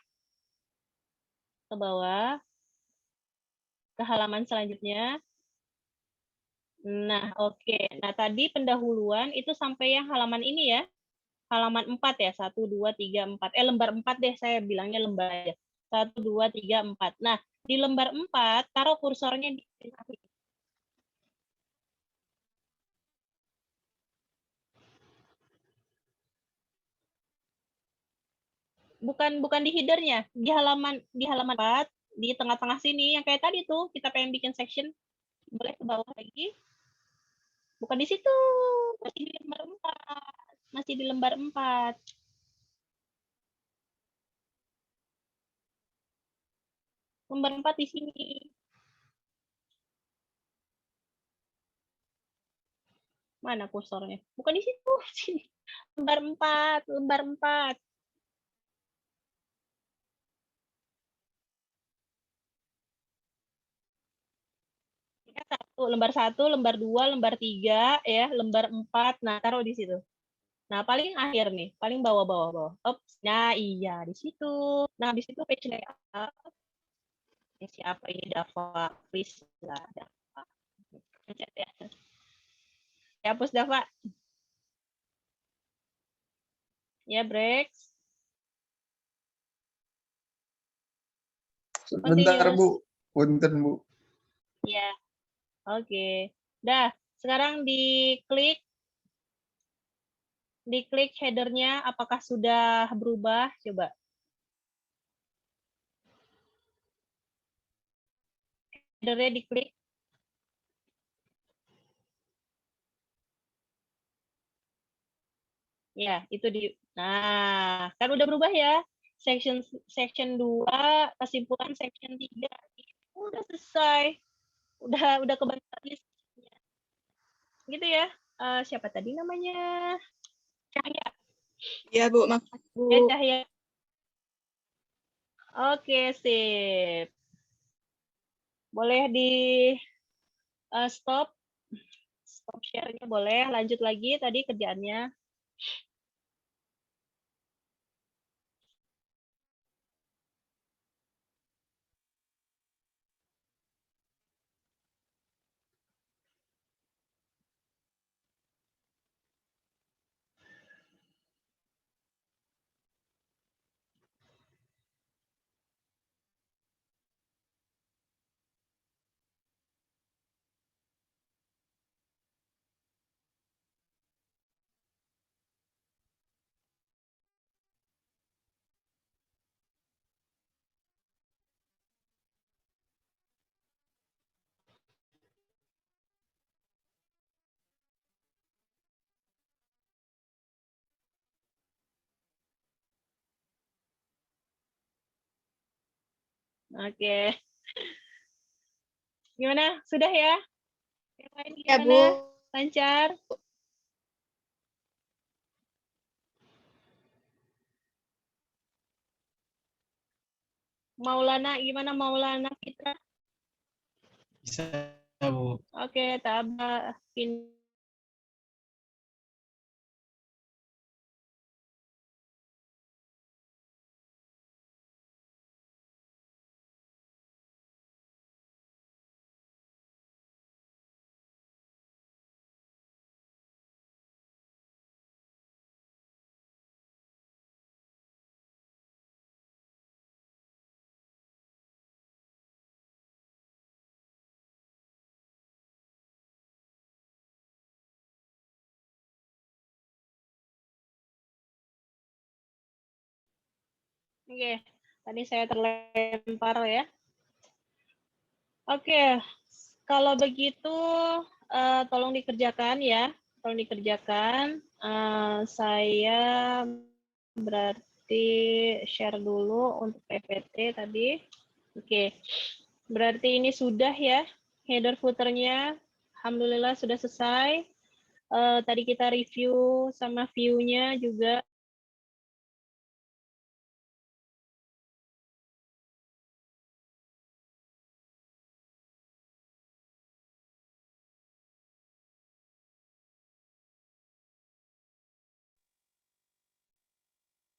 ke halaman selanjutnya. Nah, oke. Nah, tadi pendahuluan itu sampai yang halaman ini ya. Halaman 4 ya, 1, 2, 3, 4. Lembar 4 deh, saya bilangnya lembar aja. 1, 2, 3, 4. Nah, di lembar 4, taruh kursornya di tengah. Bukan di headernya, di halaman 4, di tengah-tengah sini, yang kayak tadi tuh, kita pengen bikin section. Boleh ke bawah lagi. Bukan di situ. Masih di lembar 4. Masih di lembar 4. Lembar 4 di sini. Mana kursornya? Bukan di situ. Sini. Lembar 4. Lembar 4. Lembar 1, lembar 2, lembar 3, ya, lembar 4. Nah, taruh di situ. Nah, paling akhir nih, paling bawah. Ops. Nah, iya di situ. Nah, di situ page layout. Siapa ini Dava? Please lah, Dava. Ya. Hapus Dava. Ya, break. Sebentar, Bu. Punten, Bu. Ya. Oke. Dah, sekarang diklik headernya apakah sudah berubah? Coba. Headernya diklik. Ya, itu di. Nah, kan udah berubah ya. Section 2, kesimpulan section 3. Udah selesai. Udah kebaca listnya. Gitu ya. Siapa tadi namanya? Cahya. Ya, Bu. Makasih, Bu. Ya, Cahya. Oke, sip. Boleh di stop. Stop share-nya boleh. Lanjut lagi tadi kerjaannya. Oke. Gimana? Sudah ya? Yang lain Ya, gimana? Bu. Lancar? Maulana, gimana Maulana kita? Bisa, Bu. Oke, tabah. Oke, tadi saya terlempar ya. Oke, kalau begitu tolong dikerjakan ya. Tolong dikerjakan. Saya berarti share dulu untuk PPT tadi. Oke, berarti ini sudah ya header footernya. Alhamdulillah sudah selesai. Tadi kita review sama view-nya juga.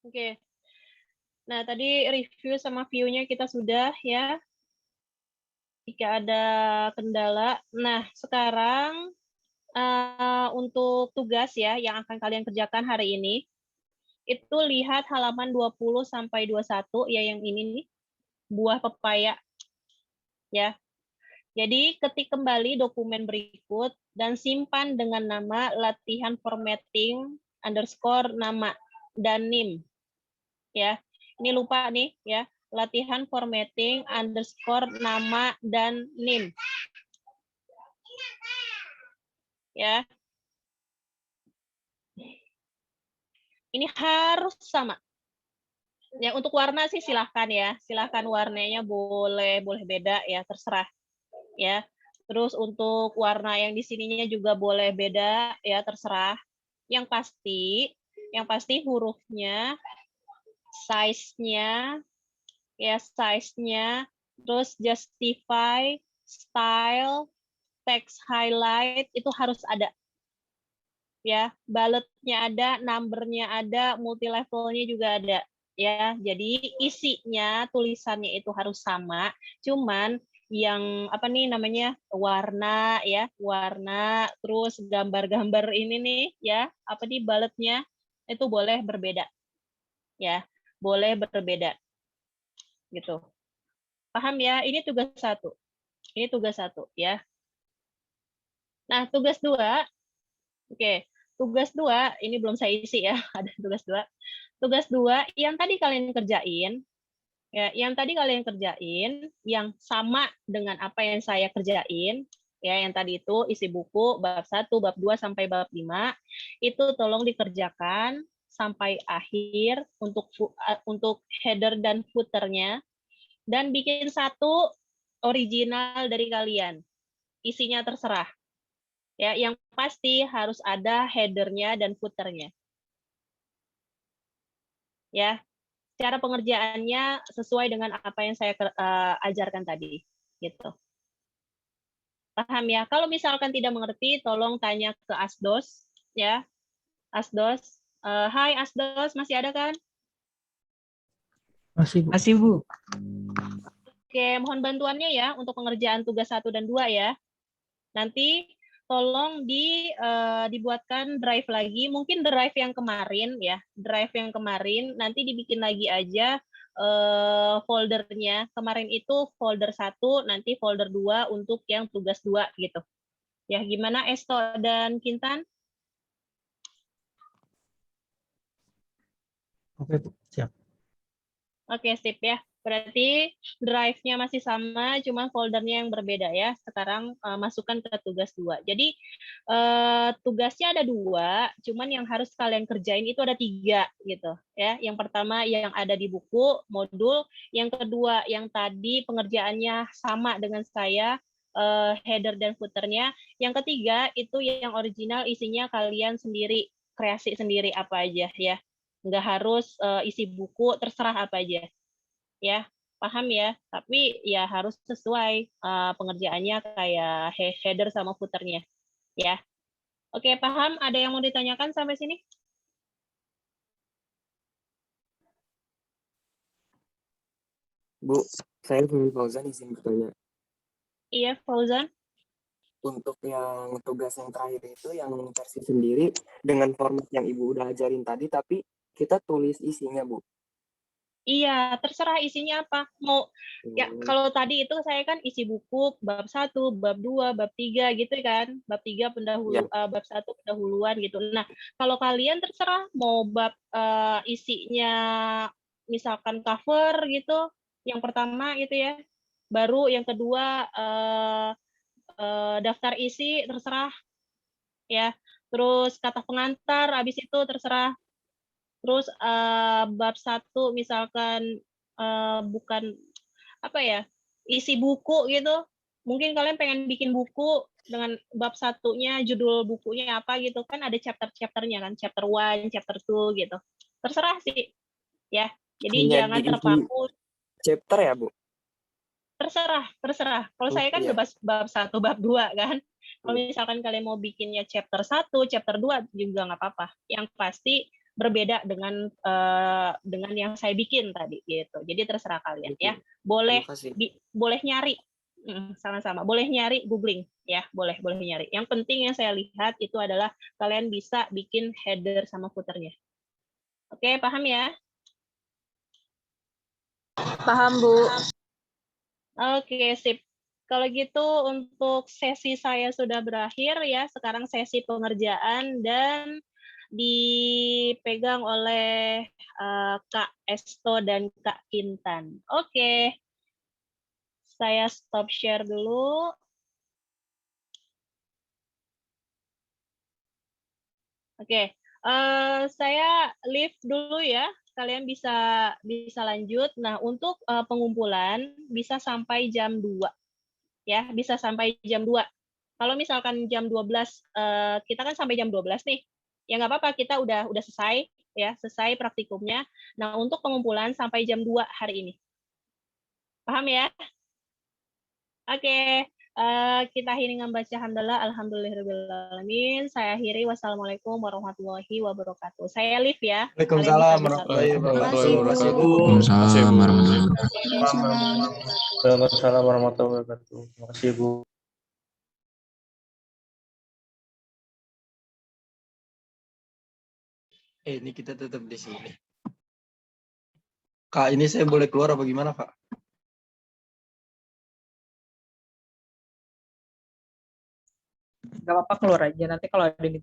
Oke. Nah, tadi review sama view-nya kita sudah ya. Jika ada kendala. Nah, sekarang untuk tugas ya yang akan kalian kerjakan hari ini, itu lihat halaman 20 sampai 21 ya, yang ini nih, buah pepaya. Ya. Jadi ketik kembali dokumen berikut dan simpan dengan nama latihan formatting underscore nama dan NIM. Ya, ini lupa nih ya, latihan formatting underscore nama dan NIM. ya. Ini harus sama. Ya, untuk warna sih silahkan ya. Silahkan warnanya boleh beda ya, terserah ya. Terus untuk warna yang di sininya juga boleh beda ya, terserah. Yang pasti hurufnya, size-nya, ya size-nya, terus justify, style, text highlight itu harus ada. Ya, bulletnya ada, numbernya ada, multi levelnya juga ada. Ya, jadi isinya tulisannya itu harus sama, cuman yang apa nih namanya warna ya, warna terus gambar-gambar ini nih ya, apa nih bulletnya itu boleh berbeda. Ya, boleh berbeda. Gitu. Paham ya? Ini tugas 1. Ini tugas 1 ya. Nah, tugas 2. Oke. Tugas 2 ini belum saya isi ya, ada tugas 2. Tugas 2 yang tadi kalian kerjain ya, yang tadi kalian kerjain yang sama dengan apa yang saya kerjain ya, yang tadi itu isi buku bab 1, bab 2 sampai bab 5 itu tolong dikerjakan sampai akhir untuk header dan footernya, dan bikin satu original dari kalian. Isinya terserah. Ya, yang pasti harus ada headernya dan footernya. Ya, cara pengerjaannya sesuai dengan apa yang saya ajarkan tadi, gitu. Paham ya? Kalau misalkan tidak mengerti, tolong tanya ke Asdos, ya. Asdos, hai Asdos, masih ada kan? Masih, Bu. Oke, mohon bantuannya ya untuk pengerjaan tugas 1 dan 2 ya. Nanti tolong dibuatkan drive lagi, mungkin drive yang kemarin ya, drive yang kemarin nanti dibikin lagi aja foldernya. Kemarin itu folder 1, nanti folder 2 untuk yang tugas 2 gitu. Ya, gimana Esto dan Kintan? Oke, Bu. Siap. Oke, sip ya. Berarti drive-nya masih sama, cuma foldernya yang berbeda ya. Sekarang masukkan ke tugas 2. Jadi tugasnya ada 2, cuman yang harus kalian kerjain itu ada 3 gitu ya. Yang pertama yang ada di buku modul, yang kedua yang tadi pengerjaannya sama dengan saya, header dan footernya. Yang ketiga itu yang original, isinya kalian sendiri, kreasi sendiri apa aja ya. Nggak harus isi buku, terserah apa aja. Ya, paham ya, tapi ya harus sesuai pengerjaannya kayak header sama footernya ya. Oke, paham? Ada yang mau ditanyakan sampai sini? Bu, saya Fauzan izin bertanya. Iya, Fauzan. Untuk yang tugas yang terakhir itu yang versi sendiri dengan format yang Ibu udah ajarin tadi, tapi kita tulis isinya, Bu. Iya, terserah isinya apa. Mau ya kalau tadi itu saya kan isi buku bab 1, bab 2, bab 3 gitu kan. Bab 3 bab 1 pendahuluan gitu. Nah, kalau kalian terserah mau bab isinya misalkan cover gitu, yang pertama gitu ya. Baru yang kedua daftar isi terserah ya. Terus kata pengantar habis itu terserah. Terus bab 1 misalkan bukan apa ya, isi buku gitu. Mungkin kalian pengen bikin buku dengan bab 1-nya, judul bukunya apa gitu kan, ada chapter-chapternya kan, chapter 1, chapter 2 gitu. Terserah sih. Ya. Jadi Hanya jangan diisi terpaku. Chapter ya, Bu? Terserah. Kalau saya kan bebas bab 1, bab 2 kan. Kalau misalkan kalian mau bikinnya chapter 1, chapter 2 juga nggak apa-apa. Yang pasti berbeda dengan yang saya bikin tadi gitu. Jadi terserah kalian ya. Boleh boleh nyari sama-sama. Boleh nyari googling ya, boleh nyari. Yang penting yang saya lihat itu adalah kalian bisa bikin header sama footernya. Oke, paham ya? Paham, Bu. Oke, sip. Kalau gitu untuk sesi saya sudah berakhir ya. Sekarang sesi pengerjaan dan dipegang oleh Kak Esto dan Kak Kintan. Oke. Saya stop share dulu. Oke, saya leave dulu ya. Kalian bisa lanjut. Nah, untuk pengumpulan bisa sampai jam 2. Ya, bisa sampai jam 2. Kalau misalkan jam 12, kita kan sampai jam 12 nih. Ya nggak apa-apa, kita udah selesai ya, selesai praktikumnya. Nah, untuk pengumpulan sampai jam 2 hari ini. Paham ya? Oke, kita akhiri dengan baca hamdalah alhamdulillahirrahmanirrahim. Saya akhiri wassalamualaikum warahmatullahi wabarakatuh. Saya leave ya. Waalaikumsalam Kalian bisa warahmatullahi berlatih. wabarakatuh. Waalaikumsalam warahmatullahi wabarakatuh. Waalaikumsalam warahmatullahi wabarakatuh. Terima kasih, Bu. Ini kita tetap di sini. Kak, ini saya boleh keluar apa gimana, Kak? Gak apa-apa keluar aja. Nanti kalau ada yang